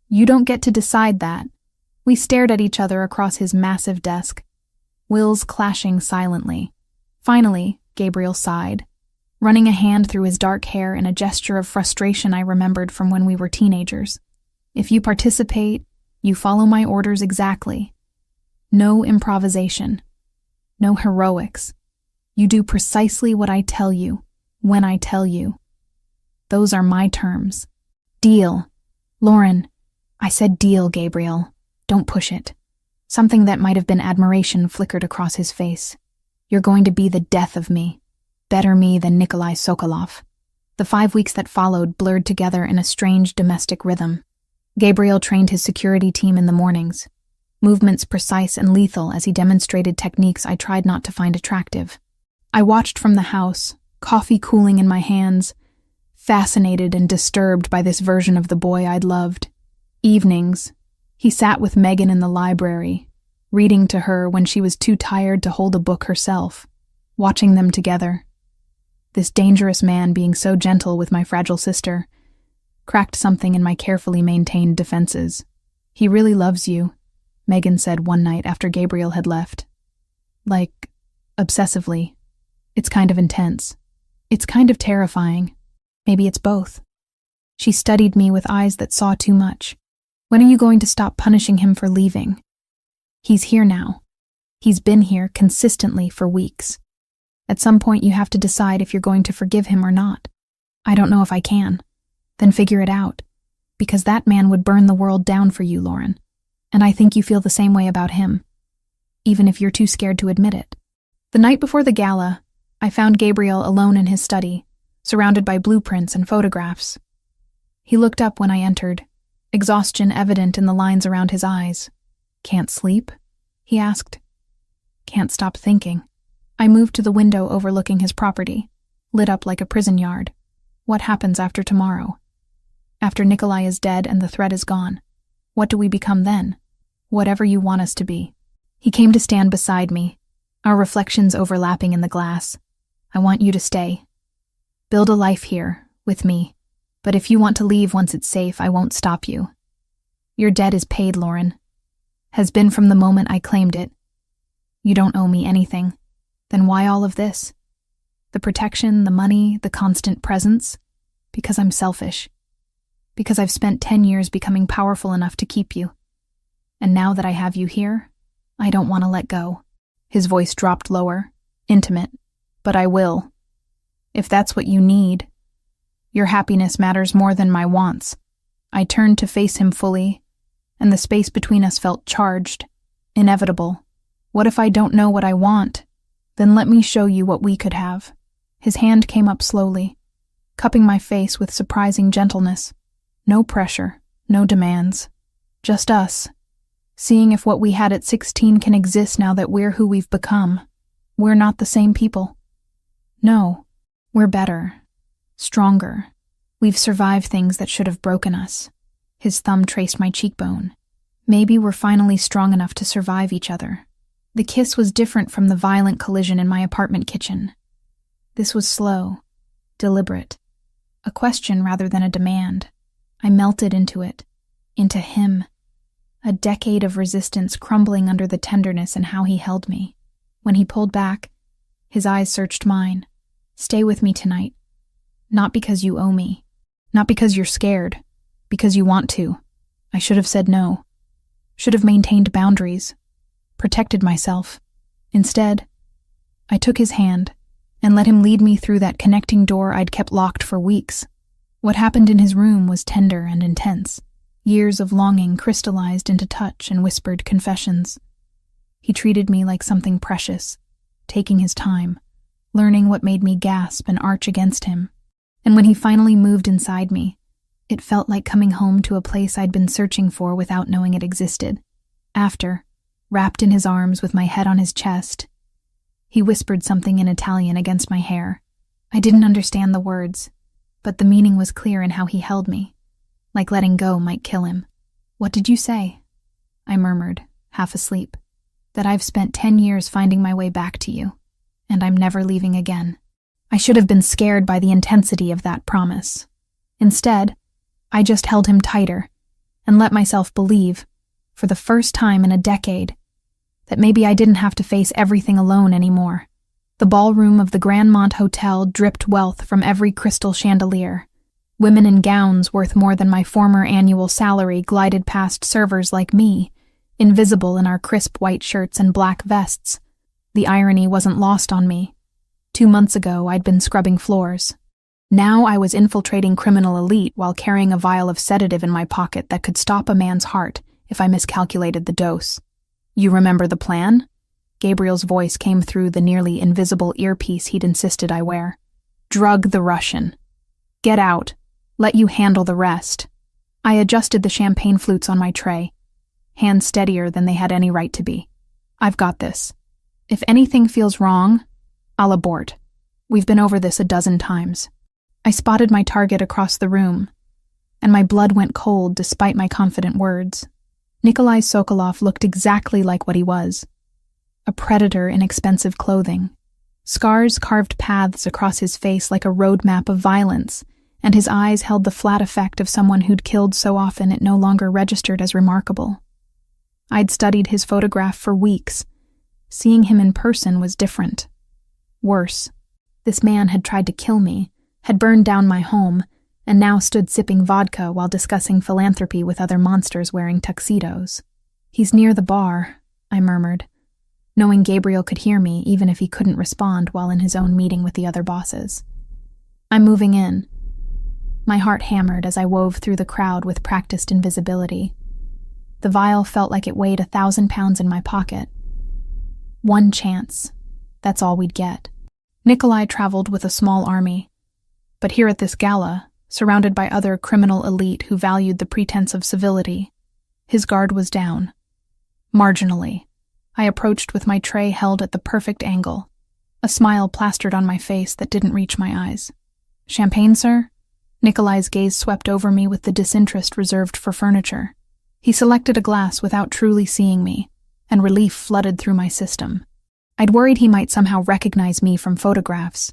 You don't get to decide that." We stared at each other across his massive desk, wills clashing silently. Finally, Gabriel sighed, running a hand through his dark hair in a gesture of frustration I remembered from when we were teenagers. If you participate, you follow my orders exactly. No improvisation. No heroics. You do precisely what I tell you, when I tell you. Those are my terms. Deal. Lauren, I said deal, Gabriel. Don't push it. Something that might have been admiration flickered across his face. You're going to be the death of me. Better me than Nikolai Sokolov. The 5 weeks that followed blurred together in a strange domestic rhythm. Gabriel trained his security team in the mornings, movements precise and lethal as he demonstrated techniques I tried not to find attractive. I watched from the house, coffee cooling in my hands, fascinated and disturbed by this version of the boy I'd loved. Evenings, he sat with Megan in the library, reading to her when she was too tired to hold a book herself, watching them together. This dangerous man being so gentle with my fragile sister cracked something in my carefully maintained defenses. He really loves you, Megan said one night after Gabriel had left. Like, obsessively. It's kind of intense. It's kind of terrifying. Maybe it's both. She studied me with eyes that saw too much. When are you going to stop punishing him for leaving? He's here now. He's been here consistently for weeks. At some point you have to decide if you're going to forgive him or not. I don't know if I can. Then figure it out. Because that man would burn the world down for you, Lauren. And I think you feel the same way about him, even if you're too scared to admit it. The night before the gala, I found Gabriel alone in his study, surrounded by blueprints and photographs. He looked up when I entered, exhaustion evident in the lines around his eyes. Can't sleep? He asked. Can't stop thinking. I moved to the window overlooking his property, lit up like a prison yard. What happens after tomorrow? After Nikolai is dead and the threat is gone, what do we become then? Whatever you want us to be. He came to stand beside me, our reflections overlapping in the glass. I want you to stay. Build a life here, with me. But if you want to leave once it's safe, I won't stop you. Your debt is paid, Lauren. Has been from the moment I claimed it. You don't owe me anything. Then why all of this? The protection, the money, the constant presence? Because I'm selfish. Because I've spent 10 years becoming powerful enough to keep you. And now that I have you here, I don't want to let go. His voice dropped lower, intimate. But I will. If that's what you need. Your happiness matters more than my wants. I turned to face him fully, and the space between us felt charged, inevitable. What if I don't know what I want? Then let me show you what we could have. His hand came up slowly, cupping my face with surprising gentleness. No pressure, no demands. Just us. Seeing if what we had at 16 can exist now that we're who we've become. We're not the same people. No, we're better. Stronger. We've survived things that should have broken us. His thumb traced my cheekbone. Maybe we're finally strong enough to survive each other. The kiss was different from the violent collision in my apartment kitchen. This was slow, deliberate. A question rather than a demand. I melted into it, into him. A decade of resistance crumbling under the tenderness and how he held me. When he pulled back, his eyes searched mine. Stay with me tonight. Not because you owe me. Not because you're scared. Because you want to. I should have said no. Should have maintained boundaries. Protected myself. Instead, I took his hand and let him lead me through that connecting door I'd kept locked for weeks. What happened in his room was tender and intense. Years of longing crystallized into touch and whispered confessions. He treated me like something precious, taking his time, learning what made me gasp and arch against him. And when he finally moved inside me, it felt like coming home to a place I'd been searching for without knowing it existed. After, wrapped in his arms with my head on his chest, he whispered something in Italian against my hair. I didn't understand the words, but the meaning was clear in how he held me, like letting go might kill him. What did you say? I murmured, half asleep. That I've spent 10 years finding my way back to you, and I'm never leaving again. I should have been scared by the intensity of that promise. Instead, I just held him tighter and let myself believe, for the first time in a decade, that maybe I didn't have to face everything alone anymore. The ballroom of the Grandmont Hotel dripped wealth from every crystal chandelier. Women in gowns worth more than my former annual salary glided past servers like me, invisible in our crisp white shirts and black vests. The irony wasn't lost on me. 2 months ago, I'd been scrubbing floors. Now I was infiltrating criminal elite while carrying a vial of sedative in my pocket that could stop a man's heart if I miscalculated the dose. You remember the plan? Gabriel's voice came through the nearly invisible earpiece he'd insisted I wear. Drug the Russian. Get out. Let you handle the rest. I adjusted the champagne flutes on my tray, hands steadier than they had any right to be. I've got this. If anything feels wrong, I'll abort. We've been over this a dozen times. I spotted my target across the room, and my blood went cold despite my confident words. Nikolai Sokolov looked exactly like what he was. A predator in expensive clothing. Scars carved paths across his face like a roadmap of violence, and his eyes held the flat effect of someone who'd killed so often it no longer registered as remarkable. I'd studied his photograph for weeks. Seeing him in person was different. Worse. This man had tried to kill me, had burned down my home, and now stood sipping vodka while discussing philanthropy with other monsters wearing tuxedos. He's near the bar, I murmured, knowing Gabriel could hear me even if he couldn't respond while in his own meeting with the other bosses. I'm moving in. My heart hammered as I wove through the crowd with practiced invisibility. The vial felt like it weighed 1,000 pounds in my pocket. One chance. That's all we'd get. Nikolai traveled with a small army. But here at this gala, surrounded by other criminal elite who valued the pretense of civility, his guard was down. Marginally. I approached with my tray held at the perfect angle, a smile plastered on my face that didn't reach my eyes. Champagne, sir? Nikolai's gaze swept over me with the disinterest reserved for furniture. He selected a glass without truly seeing me, and relief flooded through my system. I'd worried he might somehow recognize me from photographs,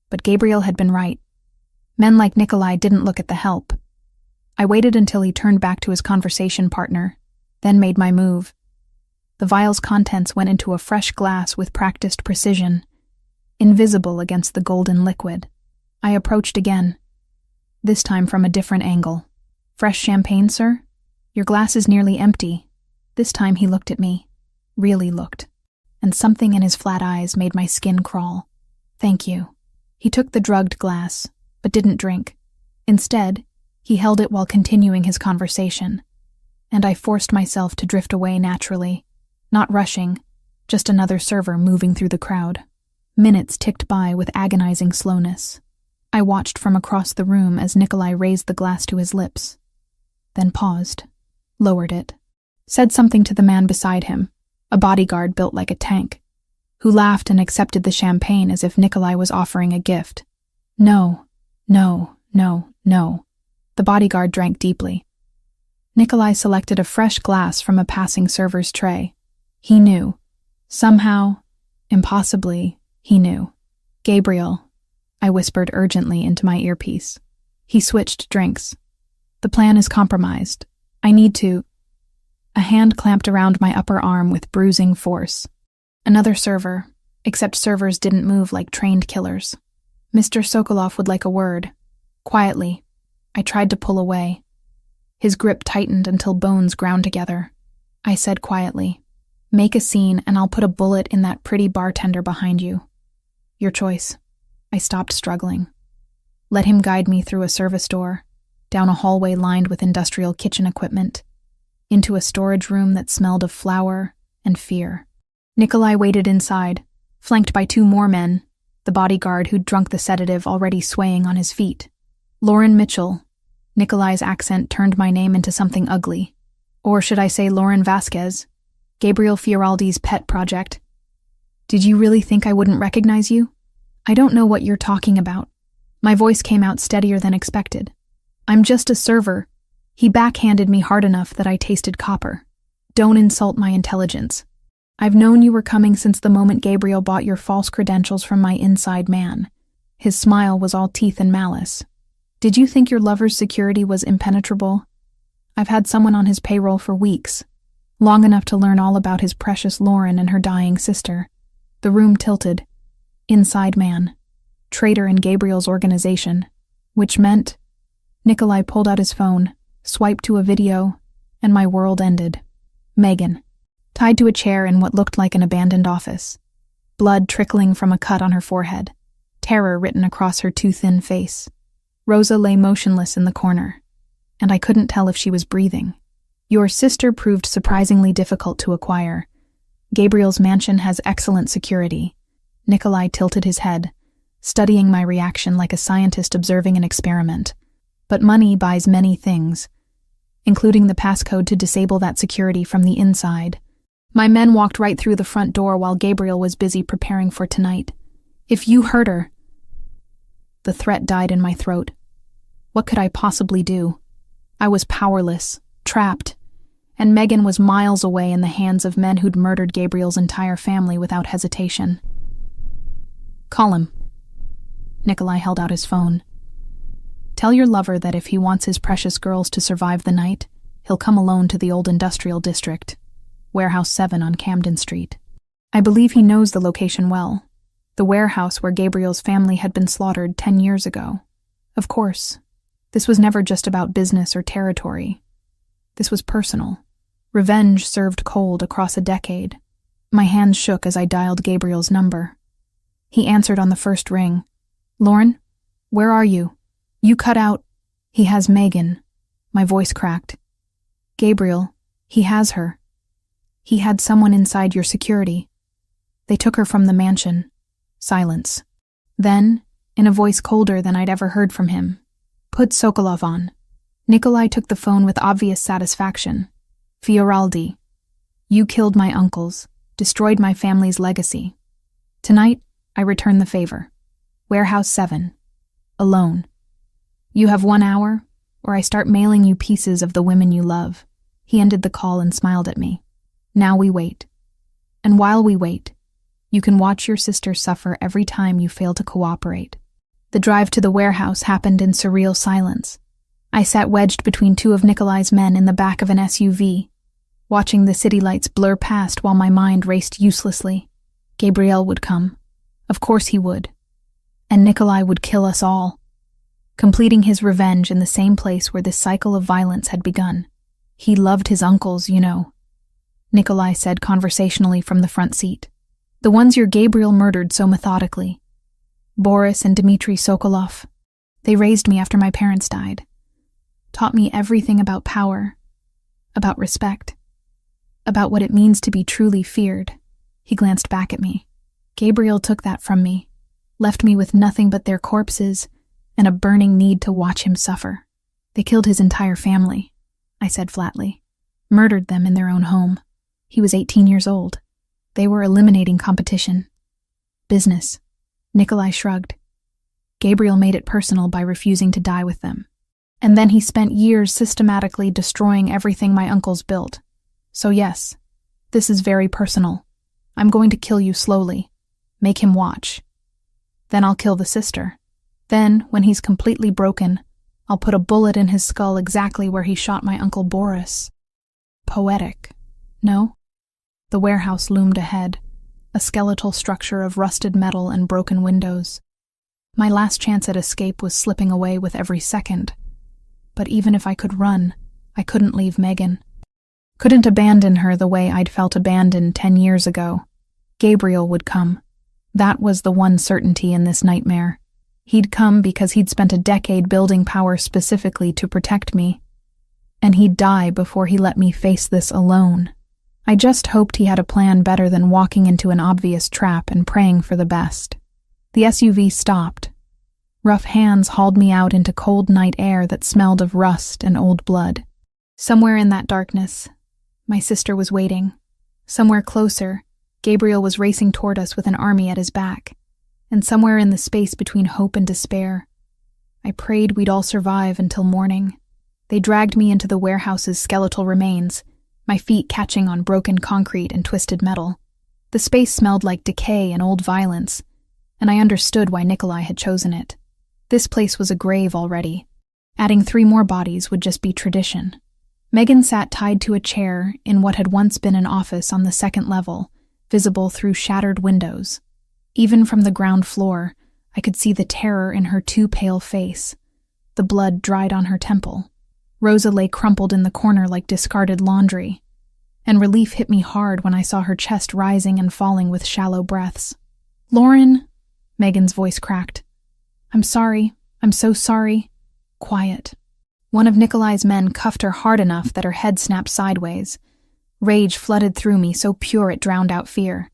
but Gabriel had been right. Men like Nikolai didn't look at the help. I waited until he turned back to his conversation partner, then made my move. The vial's contents went into a fresh glass with practiced precision, invisible against the golden liquid. I approached again, this time from a different angle. Fresh champagne, sir? Your glass is nearly empty. This time he looked at me, really looked, and something in his flat eyes made my skin crawl. Thank you. He took the drugged glass, but didn't drink. Instead, he held it while continuing his conversation, and I forced myself to drift away naturally. Not rushing, just another server moving through the crowd. Minutes ticked by with agonizing slowness. I watched from across the room as Nikolai raised the glass to his lips, then paused, lowered it, said something to the man beside him, a bodyguard built like a tank, who laughed and accepted the champagne as if Nikolai was offering a gift. No, no, no, no. The bodyguard drank deeply. Nikolai selected a fresh glass from a passing server's tray. He knew. Somehow, impossibly, he knew. Gabriel, I whispered urgently into my earpiece. He switched drinks. The plan is compromised. I need to... A hand clamped around my upper arm with bruising force. Another server, except servers didn't move like trained killers. Mr. Sokolov would like a word. Quietly. I tried to pull away. His grip tightened until bones ground together. I said quietly, "Make a scene and I'll put a bullet in that pretty bartender behind you. Your choice." I stopped struggling. Let him guide me through a service door, down a hallway lined with industrial kitchen equipment, into a storage room that smelled of flour and fear. Nikolai waited inside, flanked by 2 more men, the bodyguard who'd drunk the sedative already swaying on his feet. Lauren Mitchell. Nikolai's accent turned my name into something ugly. Or should I say Lauren Vasquez, Gabriel Fioraldi's pet project. Did you really think I wouldn't recognize you? I don't know what you're talking about. My voice came out steadier than expected. I'm just a server. He backhanded me hard enough that I tasted copper. Don't insult my intelligence. I've known you were coming since the moment Gabriel bought your false credentials from my inside man. His smile was all teeth and malice. Did you think your lover's security was impenetrable? I've had someone on his payroll for weeks, long enough to learn all about his precious Lauren and her dying sister. The room tilted. inside man, traitor in Gabriel's organization, which meant Nikolai pulled out his phone, swiped to a video, and my world ended. Megan, tied to a chair in what looked like an abandoned office, blood trickling from a cut on her forehead, terror written across her too thin face. Rosa lay motionless in the corner, and I couldn't tell if she was breathing. Your sister proved surprisingly difficult to acquire. Gabriel's mansion has excellent security. Nikolai tilted his head, studying my reaction like a scientist observing an experiment. But money buys many things, including the passcode to disable that security from the inside. My men walked right through the front door while Gabriel was busy preparing for tonight. If you hurt her... The threat died in my throat. What could I possibly do? I was powerless, trapped, and Megan was miles away in the hands of men who'd murdered Gabriel's entire family without hesitation. Call him. Nikolai held out his phone. Tell your lover that if he wants his precious girls to survive the night, he'll come alone to the old industrial district, Warehouse 7 on Camden Street. I believe he knows the location well, the warehouse where Gabriel's family had been slaughtered 10 years ago. Of course, this was never just about business or territory. This was personal. Revenge served cold across a decade. My hands shook as I dialed Gabriel's number. He answered on the first ring. Lauren, where are you? You cut out. He has Megan. My voice cracked. Gabriel, he has her. He had someone inside your security. They took her from the mansion. Silence. Then, in a voice colder than I'd ever heard from him, put Sokolov on. Nikolai took the phone with obvious satisfaction. Fioraldi, you killed my uncles, destroyed my family's legacy. Tonight, I return the favor. Warehouse 7. Alone. You have 1 hour, or I start mailing you pieces of the women you love. He ended the call and smiled at me. Now we wait. And while we wait, you can watch your sister suffer every time you fail to cooperate. The drive to the warehouse happened in surreal silence. I sat wedged between two of Nikolai's men in the back of an SUV, watching the city lights blur past while my mind raced uselessly. Gabriel would come. Of course he would. And Nikolai would kill us all, completing his revenge in the same place where this cycle of violence had begun. He loved his uncles, you know, Nikolai said conversationally from the front seat. The ones your Gabriel murdered so methodically. Boris and Dmitry Sokolov. They raised me after my parents died. Taught me everything about power, about respect, about what it means to be truly feared. He glanced back at me. Gabriel took that from me, left me with nothing but their corpses and a burning need to watch him suffer. They killed his entire family, I said flatly. Murdered them in their own home. He was 18 years old. They were eliminating competition. Business. Nikolai shrugged. Gabriel made it personal by refusing to die with them. And then he spent years systematically destroying everything my uncles built. So yes, this is very personal. I'm going to kill you slowly. Make him watch. Then I'll kill the sister. Then, when he's completely broken, I'll put a bullet in his skull exactly where he shot my Uncle Boris. Poetic, no? The warehouse loomed ahead, a skeletal structure of rusted metal and broken windows. My last chance at escape was slipping away with every second. But even if I could run, I couldn't leave Megan. Couldn't abandon her the way I'd felt abandoned 10 years ago. Gabriel would come. That was the one certainty in this nightmare. He'd come because he'd spent a decade building power specifically to protect me. And he'd die before he let me face this alone. I just hoped he had a plan better than walking into an obvious trap and praying for the best. The SUV stopped. Rough hands hauled me out into cold night air that smelled of rust and old blood. Somewhere in that darkness, my sister was waiting. Somewhere closer, Gabriel was racing toward us with an army at his back. And somewhere in the space between hope and despair, I prayed we'd all survive until morning. They dragged me into the warehouse's skeletal remains, my feet catching on broken concrete and twisted metal. The space smelled like decay and old violence, and I understood why Nikolai had chosen it. This place was a grave already. Adding 3 more bodies would just be tradition. Megan sat tied to a chair in what had once been an office on the 2nd level, visible through shattered windows. Even from the ground floor, I could see the terror in her too pale face. The blood dried on her temple. Rosa lay crumpled in the corner like discarded laundry, and relief hit me hard when I saw her chest rising and falling with shallow breaths. "Lauren," Megan's voice cracked. "I'm sorry. I'm so sorry." Quiet. One of Nikolai's men cuffed her hard enough that her head snapped sideways. Rage flooded through me, so pure it drowned out fear.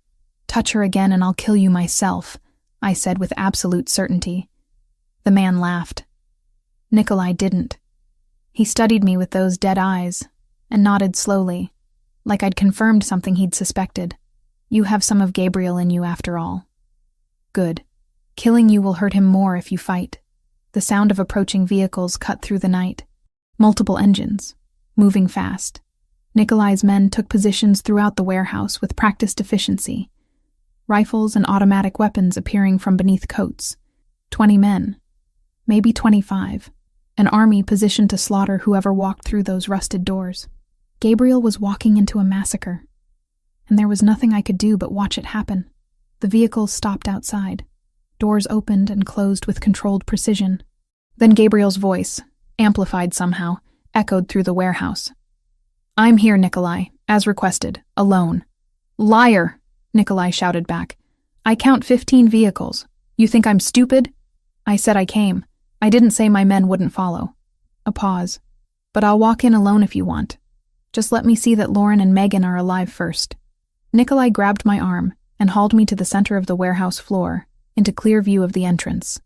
"Touch her again and I'll kill you myself," I said with absolute certainty. The man laughed. Nikolai didn't. He studied me with those dead eyes and nodded slowly, like I'd confirmed something he'd suspected. "You have some of Gabriel in you after all." "Good. Killing you will hurt him more if you fight." The sound of approaching vehicles cut through the night. Multiple engines, moving fast. Nikolai's men took positions throughout the warehouse with practiced efficiency. Rifles and automatic weapons appearing from beneath coats. 20 men, maybe 25. An army positioned to slaughter whoever walked through those rusted doors. Gabriel was walking into a massacre, and there was nothing I could do but watch it happen. The vehicles stopped outside. Doors opened and closed with controlled precision. Then Gabriel's voice, amplified somehow, echoed through the warehouse. "I'm here, Nikolai, as requested, alone." "Liar!" Nikolai shouted back. "I count 15 vehicles. You think I'm stupid?" "I said I came. I didn't say my men wouldn't follow." A pause. "But I'll walk in alone if you want. Just let me see that Lauren and Megan are alive first." Nikolai grabbed my arm and hauled me to the center of the warehouse floor, into clear view of the entrance.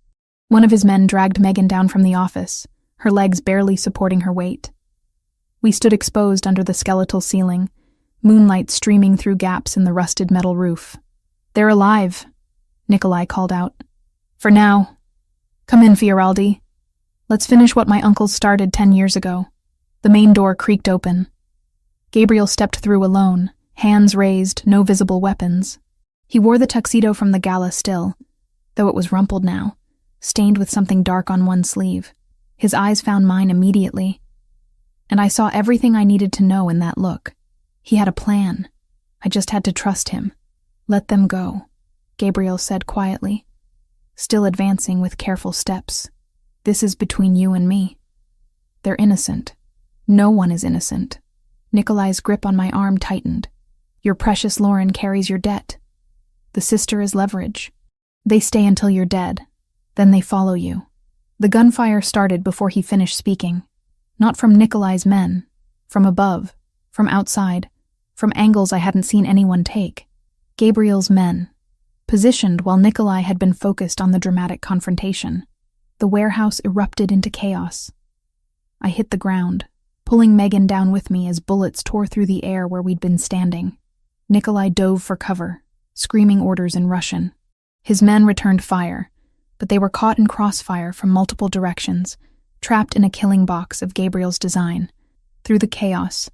One of his men dragged Megan down from the office, her legs barely supporting her weight. We stood exposed under the skeletal ceiling, moonlight streaming through gaps in the rusted metal roof. "They're alive," Nikolai called out. "For now. Come in, Fioraldi. Let's finish what my uncle started 10 years ago." The main door creaked open. Gabriel stepped through alone, hands raised, no visible weapons. He wore the tuxedo from the gala still, though it was rumpled now, stained with something dark on one sleeve. His eyes found mine immediately, and I saw everything I needed to know in that look. He had a plan. I just had to trust him. "Let them go," Gabriel said quietly, still advancing with careful steps. "This is between you and me. They're innocent. No one is innocent." Nikolai's grip on my arm tightened. "Your precious Lauren carries your debt. The sister is leverage. They stay until you're dead. Then they follow you." The gunfire started before he finished speaking. Not from Nikolai's men. From above. From outside. From angles I hadn't seen anyone take. Gabriel's men. Positioned while Nikolai had been focused on the dramatic confrontation. The warehouse erupted into chaos. I hit the ground, pulling Megan down with me as bullets tore through the air where we'd been standing. Nikolai dove for cover, screaming orders in Russian. His men returned fire, but they were caught in crossfire from multiple directions, trapped in a killing box of Gabriel's design. Through the chaos,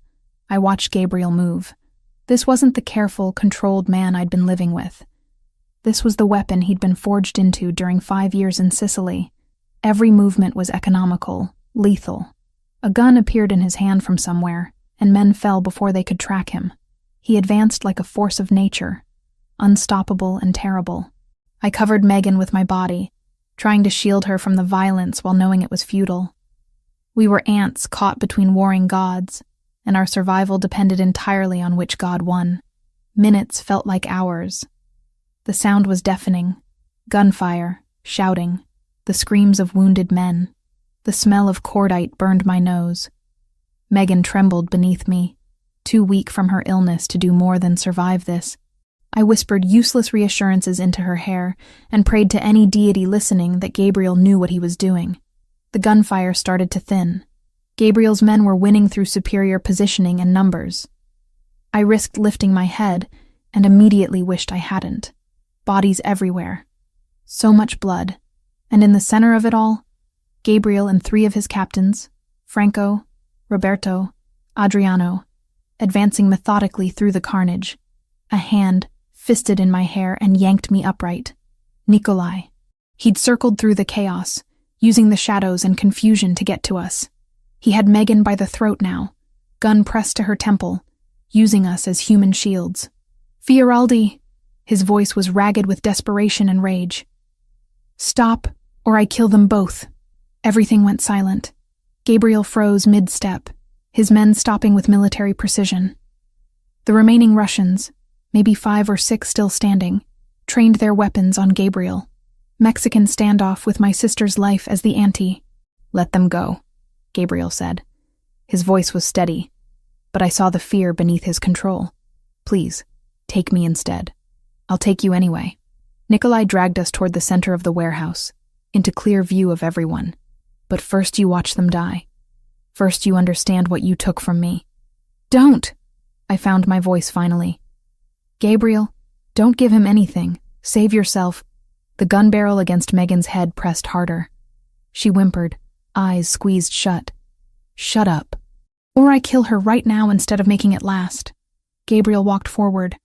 I watched Gabriel move. This wasn't the careful, controlled man I'd been living with. This was the weapon he'd been forged into during 5 years in Sicily. Every movement was economical, lethal. A gun appeared in his hand from somewhere, and men fell before they could track him. He advanced like a force of nature, unstoppable and terrible. I covered Megan with my body, trying to shield her from the violence while knowing it was futile. We were ants caught between warring gods, and our survival depended entirely on which god won. Minutes felt like hours. The sound was deafening. Gunfire, shouting, the screams of wounded men. The smell of cordite burned my nose. Megan trembled beneath me, too weak from her illness to do more than survive this. I whispered useless reassurances into her hair and prayed to any deity listening that Gabriel knew what he was doing. The gunfire started to thin. Gabriel's men were winning through superior positioning and numbers. I risked lifting my head and immediately wished I hadn't. Bodies everywhere. So much blood. And in the center of it all, Gabriel and 3 of his captains, Franco, Roberto, Adriano, advancing methodically through the carnage. A hand fisted in my hair and yanked me upright. Nikolai. He'd circled through the chaos, using the shadows and confusion to get to us. He had Megan by the throat now, gun pressed to her temple, using us as human shields. "Fioraldi!" His voice was ragged with desperation and rage. "Stop, or I kill them both." Everything went silent. Gabriel froze mid-step, his men stopping with military precision. The remaining Russians, maybe 5 or 6 still standing, trained their weapons on Gabriel. Mexican standoff with my sister's life as the ante. "Let them go," Gabriel said. His voice was steady, but I saw the fear beneath his control. "Please, take me instead. I'll take you anyway." Nikolai dragged us toward the center of the warehouse, into clear view of everyone. "But first you watch them die. First you understand what you took from me." "Don't!" I found my voice finally. "Gabriel, don't give him anything. Save yourself." The gun barrel against Megan's head pressed harder. She whimpered, eyes squeezed shut. "Shut up. Or I kill her right now instead of making it last." Gabriel walked forward,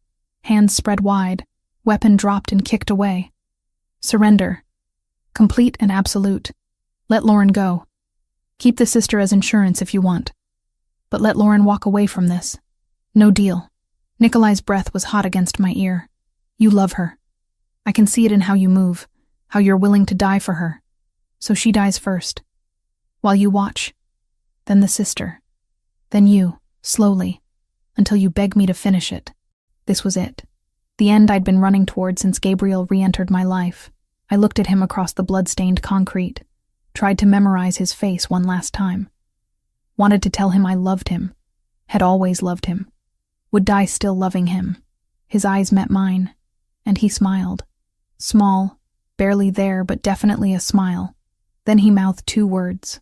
hands spread wide, weapon dropped and kicked away. "Surrender. Complete and absolute. Let Lauren go. Keep the sister as insurance if you want. But let Lauren walk away from this. No deal." Nikolai's breath was hot against my ear. "You love her. I can see it in how you move, how you're willing to die for her. So she dies first. While you watch. Then the sister. Then you, slowly, until you beg me to finish it." This was it. The end I'd been running toward since Gabriel re-entered my life. I looked at him across the blood-stained concrete, tried to memorize his face one last time. Wanted to tell him I loved him, had always loved him, would die still loving him. His eyes met mine, and he smiled. Small, barely there, but definitely a smile. Then he mouthed 2 words.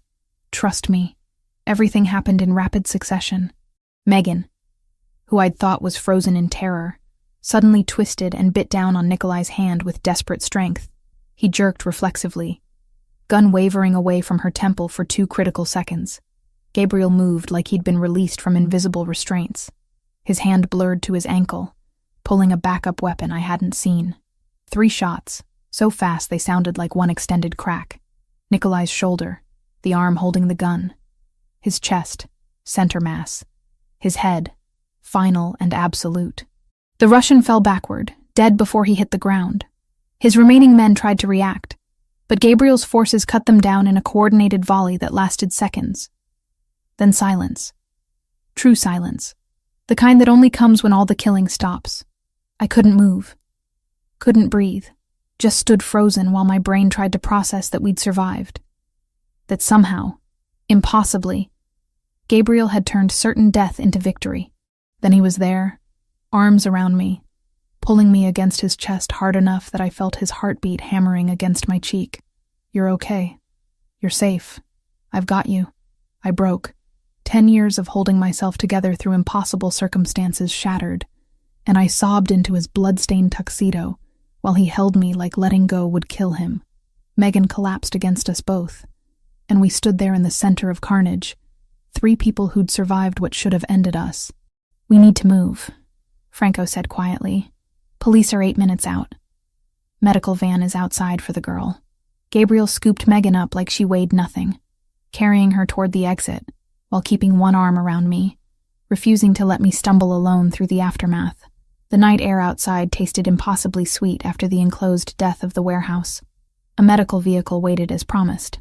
"Trust me." Everything happened in rapid succession. Megan, who I'd thought was frozen in terror, suddenly twisted and bit down on Nikolai's hand with desperate strength. He jerked reflexively, gun wavering away from her temple for 2 critical seconds. Gabriel moved like he'd been released from invisible restraints. His hand blurred to his ankle, pulling a backup weapon I hadn't seen. 3 shots, so fast they sounded like one extended crack. Nikolai's shoulder, the arm holding the gun. His chest, center mass. His head, final and absolute. The Russian fell backward, dead before he hit the ground. His remaining men tried to react, but Gabriel's forces cut them down in a coordinated volley that lasted seconds. Then silence. True silence. The kind that only comes when all the killing stops. I couldn't move. Couldn't breathe. Just stood frozen while my brain tried to process that we'd survived. That somehow, impossibly, Gabriel had turned certain death into victory. Then he was there, arms around me, pulling me against his chest hard enough that I felt his heartbeat hammering against my cheek. "You're okay. You're safe. I've got you." I broke. 10 years of holding myself together through impossible circumstances shattered, and I sobbed into his blood-stained tuxedo while he held me like letting go would kill him. Megan collapsed against us both, and we stood there in the center of carnage, 3 people who'd survived what should have ended us. "We need to move," Franco said quietly. "Police are 8 minutes out. Medical van is outside for the girl." Gabriel scooped Megan up like she weighed nothing, carrying her toward the exit, while keeping one arm around me, refusing to let me stumble alone through the aftermath. The night air outside tasted impossibly sweet after the enclosed death of the warehouse. A medical vehicle waited as promised.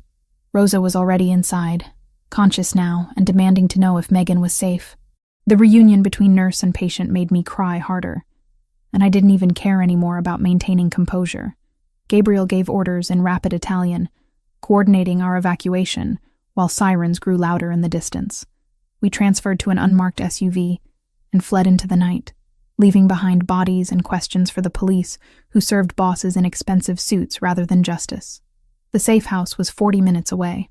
Rosa was already inside, conscious now and demanding to know if Megan was safe. The reunion between nurse and patient made me cry harder, and I didn't even care anymore about maintaining composure. Gabriel gave orders in rapid Italian, coordinating our evacuation, while sirens grew louder in the distance. We transferred to an unmarked SUV and fled into the night, leaving behind bodies and questions for the police who served bosses in expensive suits rather than justice. The safe house was 40 minutes away.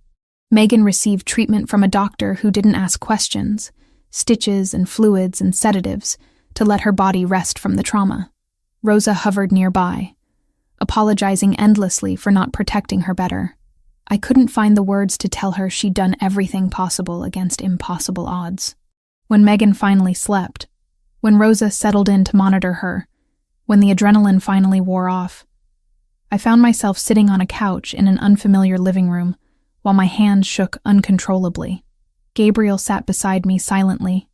Megan received treatment from a doctor who didn't ask questions, stitches and fluids and sedatives to let her body rest from the trauma. Rosa hovered nearby, apologizing endlessly for not protecting her better. I couldn't find the words to tell her she'd done everything possible against impossible odds. When Megan finally slept, when Rosa settled in to monitor her, when the adrenaline finally wore off, I found myself sitting on a couch in an unfamiliar living room while my hands shook uncontrollably. Gabriel sat beside me silently,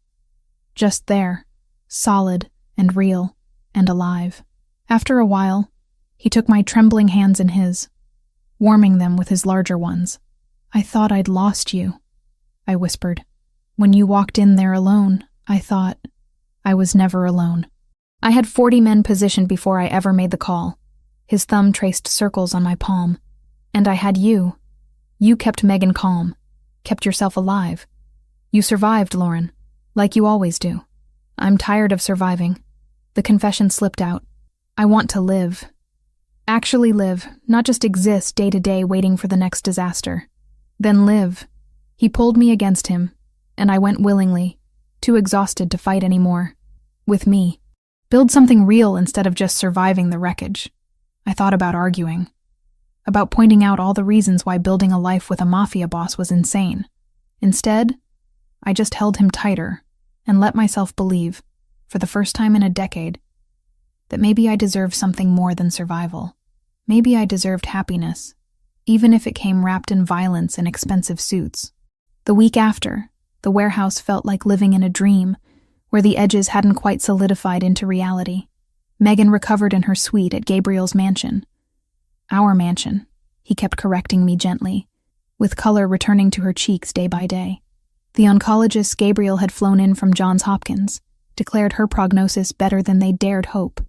just there, solid and real and alive. After a while, he took my trembling hands in his, warming them with his larger ones. "I thought I'd lost you," I whispered. "When you walked in there alone, I thought I was never alone." I had 40 men positioned before I ever made the call. His thumb traced circles on my palm. "And I had you. You kept Megan calm, kept yourself alive. You survived, Lauren, like you always do." "I'm tired of surviving." The confession slipped out. "I want to live. Actually live, not just exist day to day waiting for the next disaster. Then live." He pulled me against him, and I went willingly, too exhausted to fight anymore. With me. Build something real instead of just surviving the wreckage. I thought about arguing. About pointing out all the reasons why building a life with a mafia boss was insane. Instead, I just held him tighter and let myself believe, for the first time in a decade, that maybe I deserved something more than survival. Maybe I deserved happiness, even if it came wrapped in violence and expensive suits. The week after, the warehouse felt like living in a dream, where the edges hadn't quite solidified into reality. Megan recovered in her suite at Gabriel's mansion. Our mansion, he kept correcting me gently, with color returning to her cheeks day by day. The oncologist Gabriel had flown in from Johns Hopkins, declared her prognosis better than they dared hope.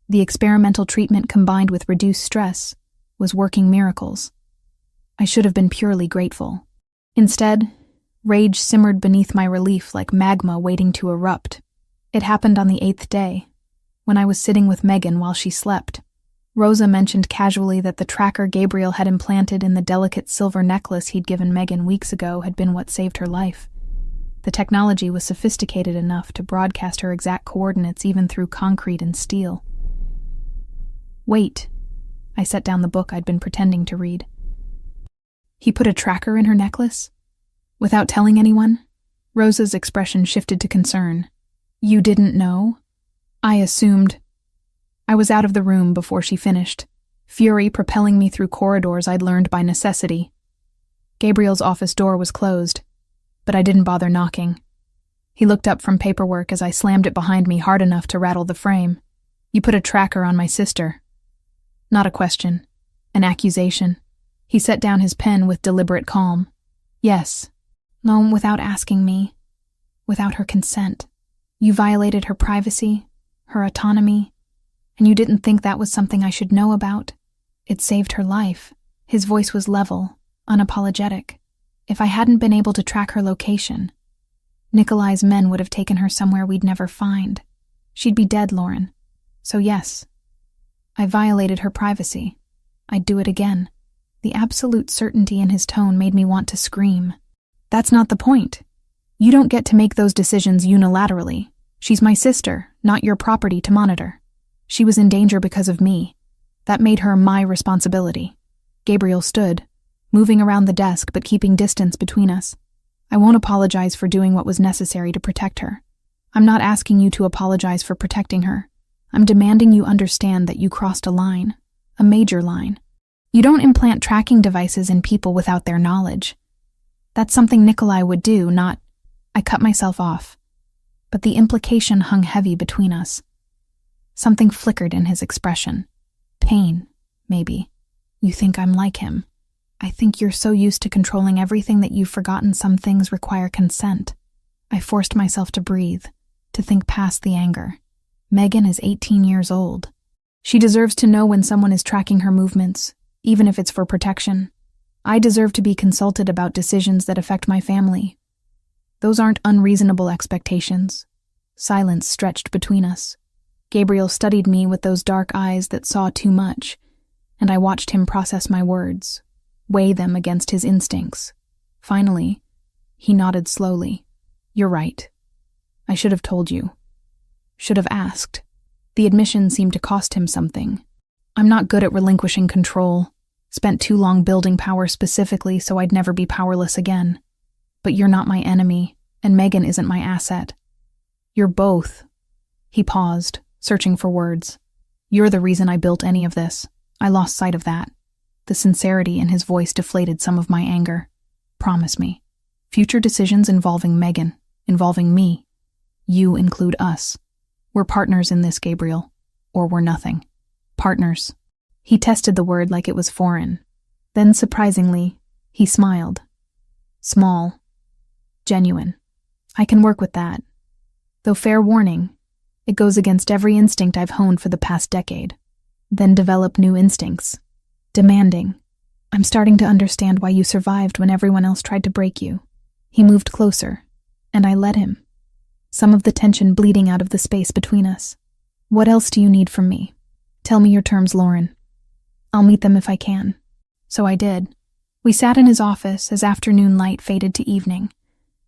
The experimental treatment combined with reduced stress was working miracles. I should have been purely grateful. Instead, rage simmered beneath my relief like magma waiting to erupt. It happened on the 8th day, when I was sitting with Megan while she slept. Rosa mentioned casually that the tracker Gabriel had implanted in the delicate silver necklace he'd given Megan weeks ago had been what saved her life. The technology was sophisticated enough to broadcast her exact coordinates even through concrete and steel. "Wait." I set down the book I'd been pretending to read. "He put a tracker in her necklace? Without telling anyone?" Rosa's expression shifted to concern. "You didn't know?" I assumed. I was out of the room before she finished, fury propelling me through corridors I'd learned by necessity. Gabriel's office door was closed, but I didn't bother knocking. He looked up from paperwork as I slammed it behind me hard enough to rattle the frame. "You put a tracker on my sister." Not a question, an accusation. He set down his pen with deliberate calm. "Yes. No, without asking me, without her consent. You violated her privacy, her autonomy, and you didn't think that was something I should know about. It saved her life." His voice was level, unapologetic. "If I hadn't been able to track her location, Nikolai's men would have taken her somewhere we'd never find. She'd be dead, Lauren. So yes, I violated her privacy. I'd do it again." The absolute certainty in his tone made me want to scream. "That's not the point. You don't get to make those decisions unilaterally. She's my sister, not your property to monitor. She was in danger because of me. That made her my responsibility." Gabriel stood, moving around the desk but keeping distance between us. "I won't apologize for doing what was necessary to protect her. I'm not asking you to apologize for protecting her. I'm demanding you understand that you crossed a line, a major line. You don't implant tracking devices in people without their knowledge. That's something Nikolai would do, not—" I cut myself off, but the implication hung heavy between us. Something flickered in his expression. Pain, maybe. "You think I'm like him. I think you're so used to controlling everything that you've forgotten some things require consent." I forced myself to breathe, to think past the anger. Megan is 18 years old. She deserves to know when someone is tracking her movements, even if it's for protection. I deserve to be consulted about decisions that affect my family. Those aren't unreasonable expectations. Silence stretched between us. Gabriel studied me with those dark eyes that saw too much, and I watched him process my words, weigh them against his instincts. Finally, he nodded slowly. "You're right. I should have told you. Should have asked." The admission seemed to cost him something. "I'm not good at relinquishing control. Spent too long building power specifically so I'd never be powerless again. But you're not my enemy, and Megan isn't my asset. You're both." He paused, searching for words. "You're the reason I built any of this. I lost sight of that." The sincerity in his voice deflated some of my anger. "Promise me. Future decisions involving Megan, involving me. You include us. We're partners in this, Gabriel, or we're nothing." partners." He tested the word like it was foreign. Then, surprisingly, he smiled. "Small. Genuine. I can work with that. Though fair warning, it goes against every instinct I've honed for the past decade. Then develop new instincts. Demanding. I'm starting to understand why you survived when everyone else tried to break you." He moved closer, and I let him, some of the tension bleeding out of the space between us. "What else do you need from me? Tell me your terms, Lauren. I'll meet them if I can." So I did. We sat in his office as afternoon light faded to evening,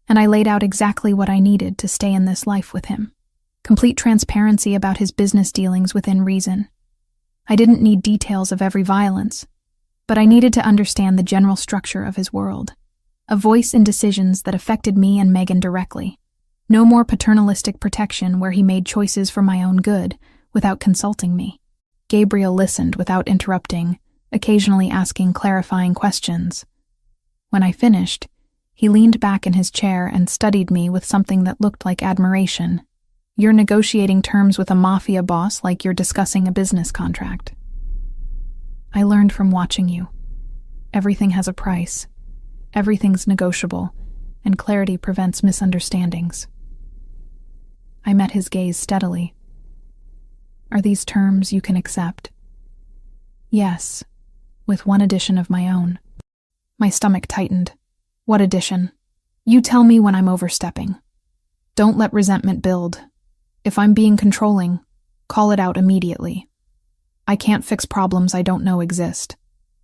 and I laid out exactly what I needed to stay in this life with him. Complete transparency about his business dealings within reason. I didn't need details of every violence, but I needed to understand the general structure of his world. A voice in decisions that affected me and Megan directly. No more paternalistic protection where he made choices for my own good without consulting me. Gabriel listened without interrupting, occasionally asking clarifying questions. When I finished, he leaned back in his chair and studied me with something that looked like admiration. "You're negotiating terms with a Mafia boss like you're discussing a business contract." "I learned from watching you. Everything has a price. Everything's negotiable, and clarity prevents misunderstandings." I met his gaze steadily. "Are these terms you can accept?" "Yes, with one addition of my own." My stomach tightened. "What addition?" "You tell me when I'm overstepping. Don't let resentment build. If I'm being controlling, call it out immediately. I can't fix problems I don't know exist."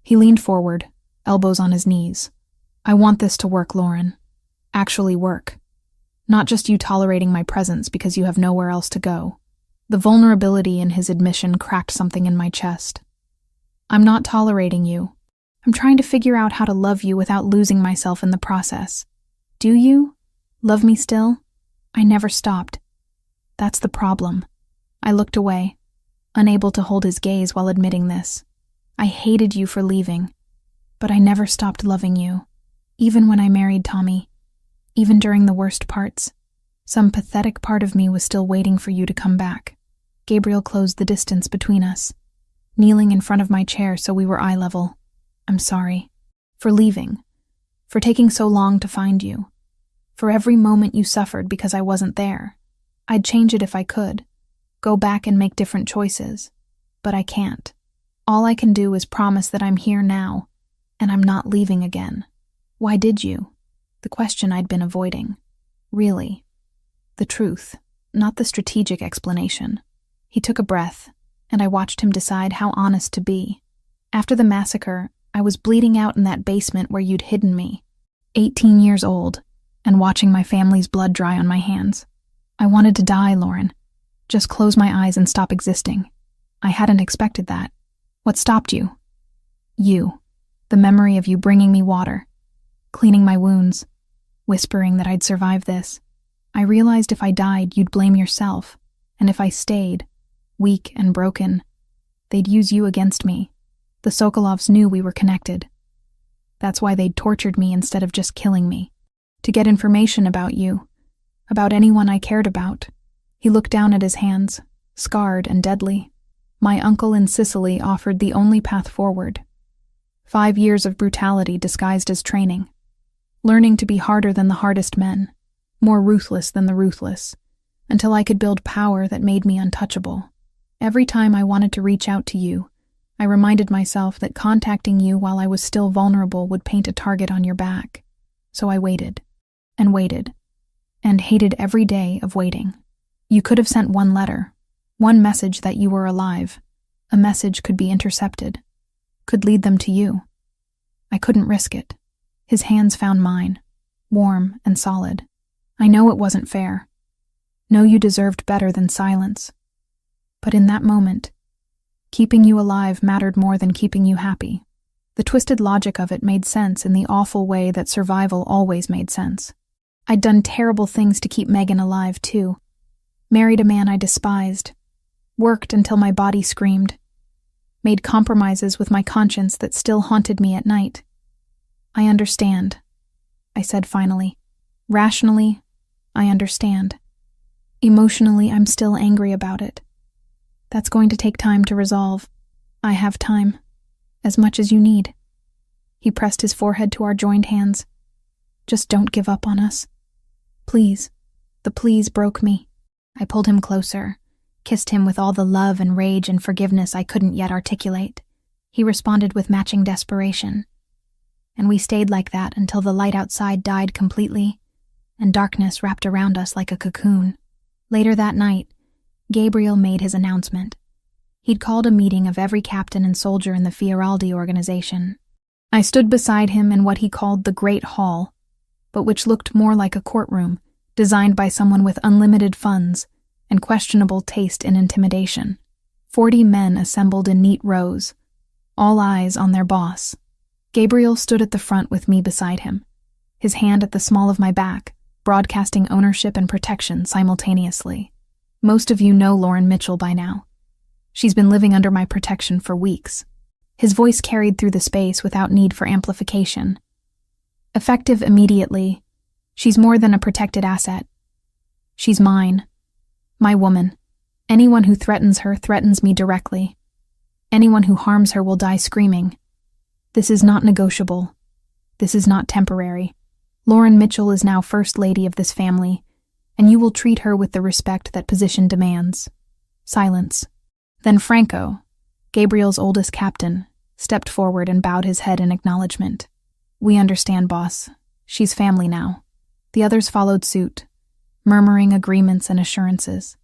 He leaned forward, elbows on his knees. "I want this to work, Lauren. Actually work. Not just you tolerating my presence because you have nowhere else to go." The vulnerability in his admission cracked something in my chest. "I'm not tolerating you. I'm trying to figure out how to love you without losing myself in the process. Do you love me still?" I never stopped. That's the problem. I looked away, unable to hold his gaze while admitting this. I hated you for leaving, but I never stopped loving you. Even when I married Tommy, even during the worst parts, some pathetic part of me was still waiting for you to come back. Gabriel closed the distance between us, kneeling in front of my chair so we were eye level. "I'm sorry. For leaving. For taking so long to find you. For every moment you suffered because I wasn't there. I'd change it if I could. Go back and make different choices. But I can't. All I can do is promise that I'm here now, and I'm not leaving again." "Why did you?" The question I'd been avoiding. Really. The truth, not the strategic explanation. He took a breath, and I watched him decide how honest to be. "After the massacre, I was bleeding out in that basement where you'd hidden me. 18 years old, and watching my family's blood dry on my hands. I wanted to die, Lauren. Just close my eyes and stop existing. I hadn't expected that. What stopped you? You. The memory of you bringing me water, cleaning my wounds, whispering that I'd survive this. I realized if I died, you'd blame yourself, and if I stayed, weak and broken, they'd use you against me. The Sokolovs knew we were connected. That's why they'd tortured me instead of just killing me. To get information about you, about anyone I cared about." He looked down at his hands, scarred and deadly. My uncle in Sicily offered the only path forward. 5 years of brutality disguised as training. Learning to be harder than the hardest men, more ruthless than the ruthless, until I could build power that made me untouchable. Every time I wanted to reach out to you, I reminded myself that contacting you while I was still vulnerable would paint a target on your back. So I waited, and hated every day of waiting. You could have sent one letter, one message that you were alive. A message could be intercepted, could lead them to you. I couldn't risk it. His hands found mine, warm and solid. I know it wasn't fair. Know you deserved better than silence. But in that moment, keeping you alive mattered more than keeping you happy. The twisted logic of it made sense in the awful way that survival always made sense. I'd done terrible things to keep Megan alive, too. Married a man I despised. Worked until my body screamed. Made compromises with my conscience that still haunted me at night. I understand, I said finally. Rationally, I understand. Emotionally, I'm still angry about it. That's going to take time to resolve. I have time. As much as you need. He pressed his forehead to our joined hands. Just don't give up on us. Please. The please broke me. I pulled him closer, kissed him with all the love and rage and forgiveness I couldn't yet articulate. He responded with matching desperation. And we stayed like that until the light outside died completely, and darkness wrapped around us like a cocoon. Later that night, Gabriel made his announcement. He'd called a meeting of every captain and soldier in the Fioraldi organization. I stood beside him in what he called the Great Hall, but which looked more like a courtroom, designed by someone with unlimited funds and questionable taste in intimidation. 40 men assembled in neat rows, all eyes on their boss. Gabriel stood at the front with me beside him, his hand at the small of my back, broadcasting ownership and protection simultaneously. Most of you know Lauren Mitchell by now. She's been living under my protection for weeks. His voice carried through the space without need for amplification. Effective immediately, she's more than a protected asset. She's mine. My woman. Anyone who threatens her threatens me directly. Anyone who harms her will die screaming. This is not negotiable. This is not temporary. Lauren Mitchell is now First Lady of this family, and you will treat her with the respect that position demands. Silence. Then Franco, Gabriel's oldest captain, stepped forward and bowed his head in acknowledgement. We understand, boss. She's family now. The others followed suit, murmuring agreements and assurances.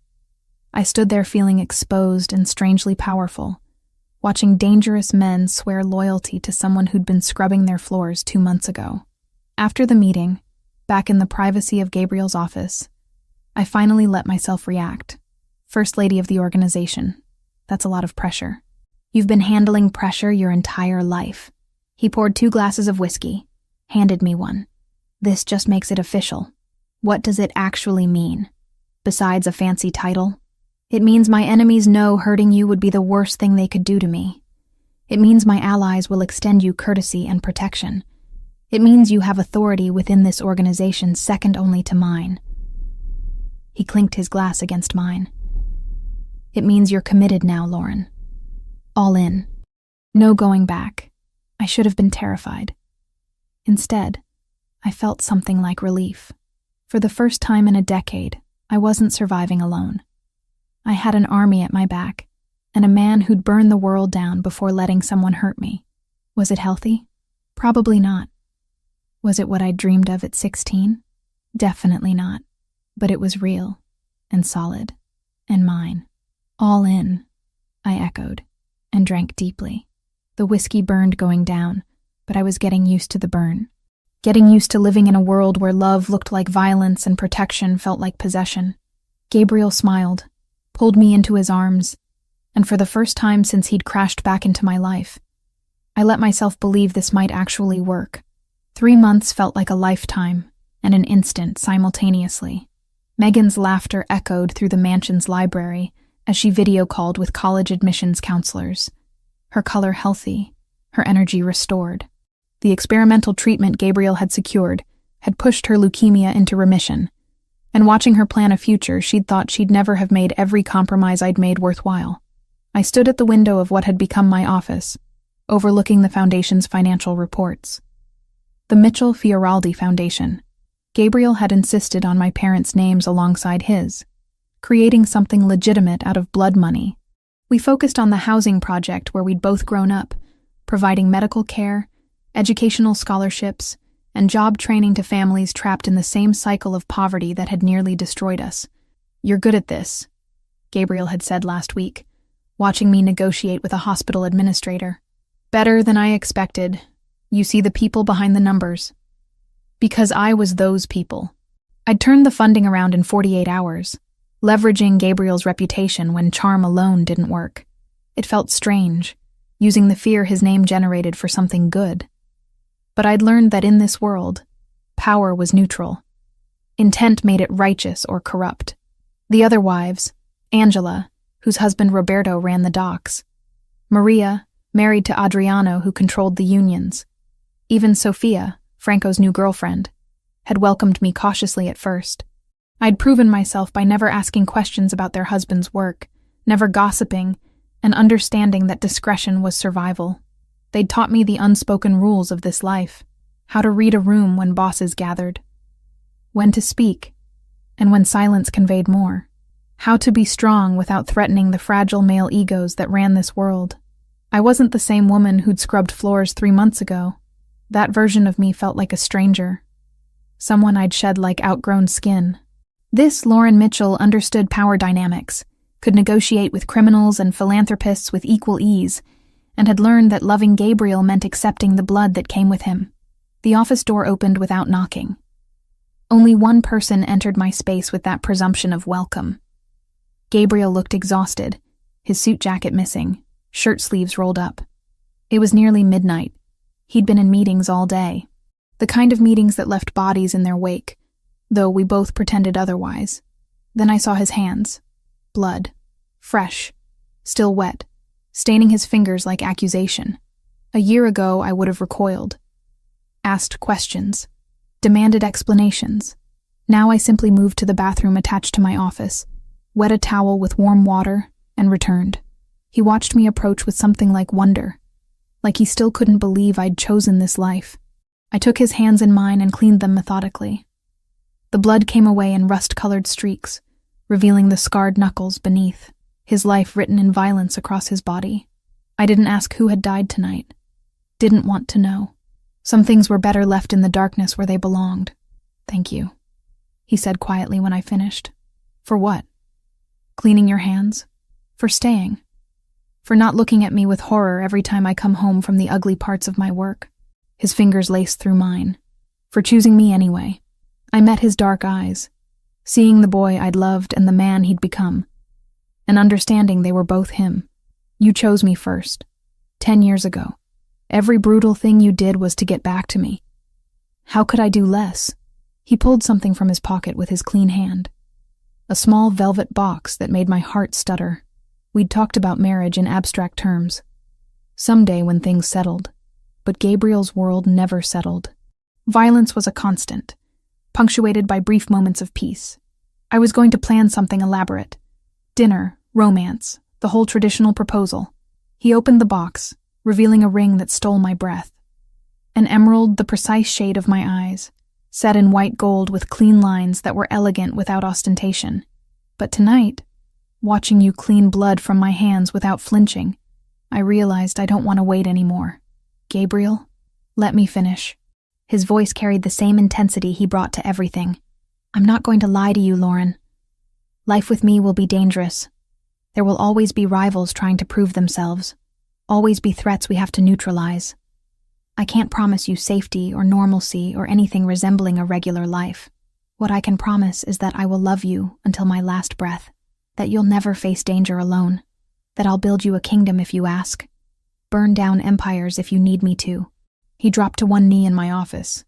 I stood there feeling exposed and strangely powerful, watching dangerous men swear loyalty to someone who'd been scrubbing their floors 2 months ago. After the meeting, back in the privacy of Gabriel's office, I finally let myself react. First Lady of the organization. That's a lot of pressure. You've been handling pressure your entire life. He poured 2 glasses of whiskey, handed me one. This just makes it official. What does it actually mean? Besides a fancy title? It means my enemies know hurting you would be the worst thing they could do to me. It means my allies will extend you courtesy and protection. It means you have authority within this organization second only to mine. He clinked his glass against mine. It means you're committed now, Lauren. All in. No going back. I should have been terrified. Instead, I felt something like relief. For the first time in a decade, I wasn't surviving alone. I had an army at my back, and a man who'd burn the world down before letting someone hurt me. Was it healthy? Probably not. Was it what I dreamed of at 16? Definitely not. But it was real, and solid, and mine. All in, I echoed, and drank deeply. The whiskey burned going down, but I was getting used to the burn. Getting used to living in a world where love looked like violence and protection felt like possession. Gabriel smiled, pulled me into his arms, and for the first time since he'd crashed back into my life, I let myself believe this might actually work. 3 months felt like a lifetime, and an instant simultaneously. Megan's laughter echoed through the mansion's library as she video-called with college admissions counselors. Her color healthy, her energy restored. The experimental treatment Gabriel had secured had pushed her leukemia into remission, and watching her plan a future, she'd thought she'd never have made every compromise I'd made worthwhile. I stood at the window of what had become my office, overlooking the foundation's financial reports. The Mitchell Fioraldi Foundation. Gabriel had insisted on my parents' names alongside his, creating something legitimate out of blood money. We focused on the housing project where we'd both grown up, providing medical care, educational scholarships, and job training to families trapped in the same cycle of poverty that had nearly destroyed us. You're good at this, Gabriel had said last week, watching me negotiate with a hospital administrator. Better than I expected. You see the people behind the numbers. Because I was those people. I'd turned the funding around in 48 hours, leveraging Gabriel's reputation when charm alone didn't work. It felt strange, using the fear his name generated for something good. But I'd learned that in this world, power was neutral. Intent made it righteous or corrupt. The other wives, Angela, whose husband Roberto ran the docks, Maria, married to Adriano, who controlled the unions. Even Sophia, Franco's new girlfriend, had welcomed me cautiously at first. I'd proven myself by never asking questions about their husband's work, never gossiping, and understanding that discretion was survival. They'd taught me the unspoken rules of this life, how to read a room when bosses gathered, when to speak, and when silence conveyed more, how to be strong without threatening the fragile male egos that ran this world. I wasn't the same woman who'd scrubbed floors 3 months ago. That version of me felt like a stranger, someone I'd shed like outgrown skin. This Lauren Mitchell understood power dynamics, could negotiate with criminals and philanthropists with equal ease, and had learned that loving Gabriel meant accepting the blood that came with him. The office door opened without knocking. Only one person entered my space with that presumption of welcome. Gabriel looked exhausted, his suit jacket missing, shirt sleeves rolled up. It was nearly midnight. He'd been in meetings all day. The kind of meetings that left bodies in their wake, though we both pretended otherwise. Then I saw his hands. Blood. Fresh. Still wet. Staining his fingers like accusation. A year ago, I would have recoiled. Asked questions. Demanded explanations. Now I simply moved to the bathroom attached to my office, wet a towel with warm water, and returned. He watched me approach with something like wonder, like he still couldn't believe I'd chosen this life. I took his hands in mine and cleaned them methodically. The blood came away in rust-colored streaks, revealing the scarred knuckles beneath, his life written in violence across his body. I didn't ask who had died tonight. Didn't want to know. Some things were better left in the darkness where they belonged. Thank you, he said quietly when I finished. For what? Cleaning your hands? For staying? For not looking at me with horror every time I come home from the ugly parts of my work? His fingers laced through mine. For choosing me anyway. I met his dark eyes, seeing the boy I'd loved and the man he'd become, and understanding they were both him. You chose me first, 10 years ago. Every brutal thing you did was to get back to me. How could I do less? He pulled something from his pocket with his clean hand. A small velvet box that made my heart stutter. We'd talked about marriage in abstract terms. Someday when things settled. But Gabriel's world never settled. Violence was a constant, punctuated by brief moments of peace. I was going to plan something elaborate. Dinner, romance, the whole traditional proposal. He opened the box, revealing a ring that stole my breath. An emerald the precise shade of my eyes, set in white gold with clean lines that were elegant without ostentation. But tonight, watching you clean blood from my hands without flinching, I realized I don't want to wait anymore. Gabriel, let me finish. His voice carried the same intensity he brought to everything. I'm not going to lie to you, Lauren. Life with me will be dangerous. There will always be rivals trying to prove themselves. Always be threats we have to neutralize. I can't promise you safety or normalcy or anything resembling a regular life. What I can promise is that I will love you until my last breath, that you'll never face danger alone, that I'll build you a kingdom if you ask, burn down empires if you need me to. He dropped to one knee in my office,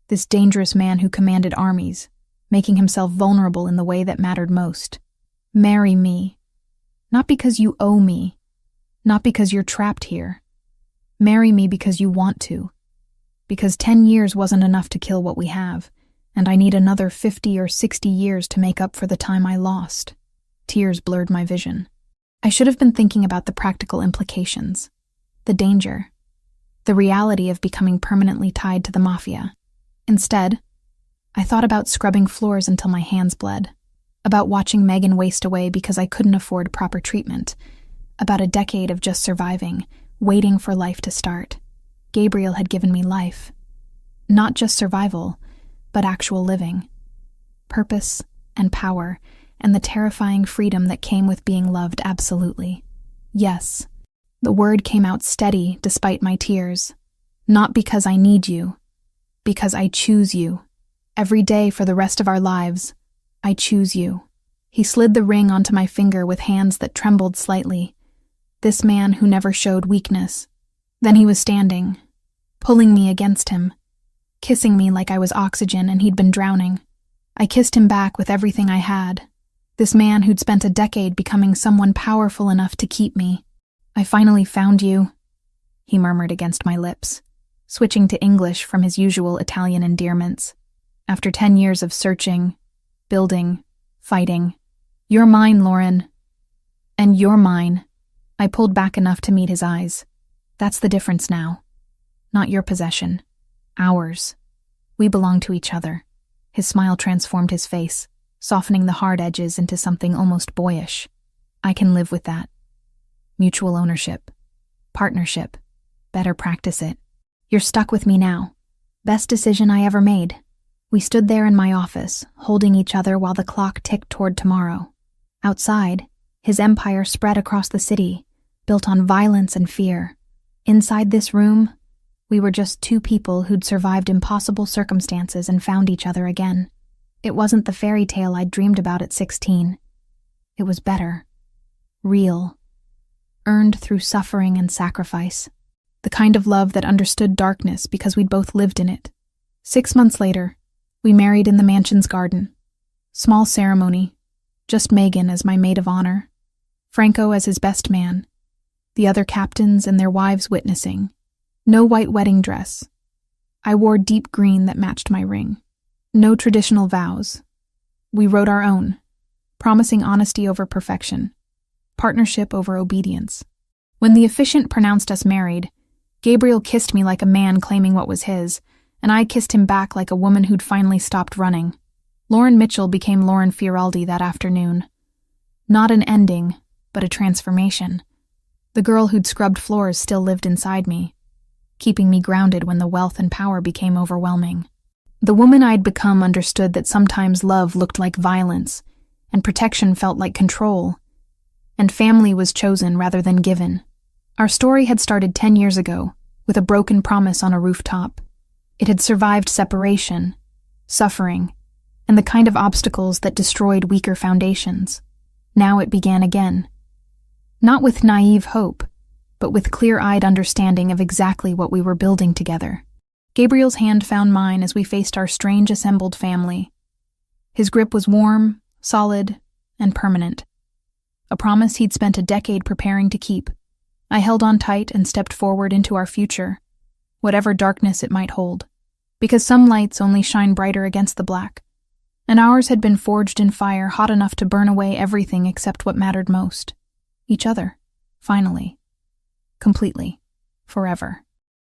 this dangerous man who commanded armies, making himself vulnerable in the way that mattered most. Marry me. Not because you owe me, not because you're trapped here. Marry me because you want to. Because 10 years wasn't enough to kill what we have, and I need another 50 or 60 years to make up for the time I lost. Tears blurred my vision. I should have been thinking about the practical implications, the danger, the reality of becoming permanently tied to the Mafia. Instead, I thought about scrubbing floors until my hands bled, about watching Megan waste away because I couldn't afford proper treatment, about a decade of just surviving, waiting for life to start. Gabriel had given me life. Not just survival, but actual living. Purpose and power, and the terrifying freedom that came with being loved absolutely. Yes, the word came out steady despite my tears. Not because I need you, because I choose you. Every day for the rest of our lives, I choose you. He slid the ring onto my finger with hands that trembled slightly. This man who never showed weakness. Then he was standing, pulling me against him, kissing me like I was oxygen and he'd been drowning. I kissed him back with everything I had. This man who'd spent a decade becoming someone powerful enough to keep me. I finally found you, he murmured against my lips, switching to English from his usual Italian endearments. After 10 years of searching, building, fighting. You're mine, Lauren. And you're mine. I pulled back enough to meet his eyes. That's the difference now. Not your possession. Ours. We belong to each other. His smile transformed his face, softening the hard edges into something almost boyish. I can live with that. Mutual ownership. Partnership. Better practice it. You're stuck with me now. Best decision I ever made. We stood there in my office, holding each other while the clock ticked toward tomorrow. Outside, his empire spread across the city, built on violence and fear. Inside this room, we were just two people who'd survived impossible circumstances and found each other again. It wasn't the fairy tale I'd dreamed about at 16. It was better. Real. Earned through suffering and sacrifice. The kind of love that understood darkness because we'd both lived in it. 6 months later, we married in the mansion's garden. Small ceremony. Just Megan as my maid of honor. Franco as his best man. The other captains and their wives witnessing. No white wedding dress. I wore deep green that matched my ring. No traditional vows. We wrote our own, promising honesty over perfection, partnership over obedience. When the officiant pronounced us married, Gabriel kissed me like a man claiming what was his, and I kissed him back like a woman who'd finally stopped running. Lauren Mitchell became Lauren Fioraldi that afternoon. Not an ending, but a transformation. The girl who'd scrubbed floors still lived inside me, keeping me grounded when the wealth and power became overwhelming. The woman I'd become understood that sometimes love looked like violence, and protection felt like control, and family was chosen rather than given. Our story had started 10 years ago, with a broken promise on a rooftop. It had survived separation, suffering, and the kind of obstacles that destroyed weaker foundations. Now it began again. Not with naive hope, but with clear-eyed understanding of exactly what we were building together. Gabriel's hand found mine as we faced our strange assembled family. His grip was warm, solid, and permanent. A promise he'd spent a decade preparing to keep. I held on tight and stepped forward into our future, whatever darkness it might hold, because some lights only shine brighter against the black, and ours had been forged in fire hot enough to burn away everything except what mattered most. Each other, finally. Completely. Forever.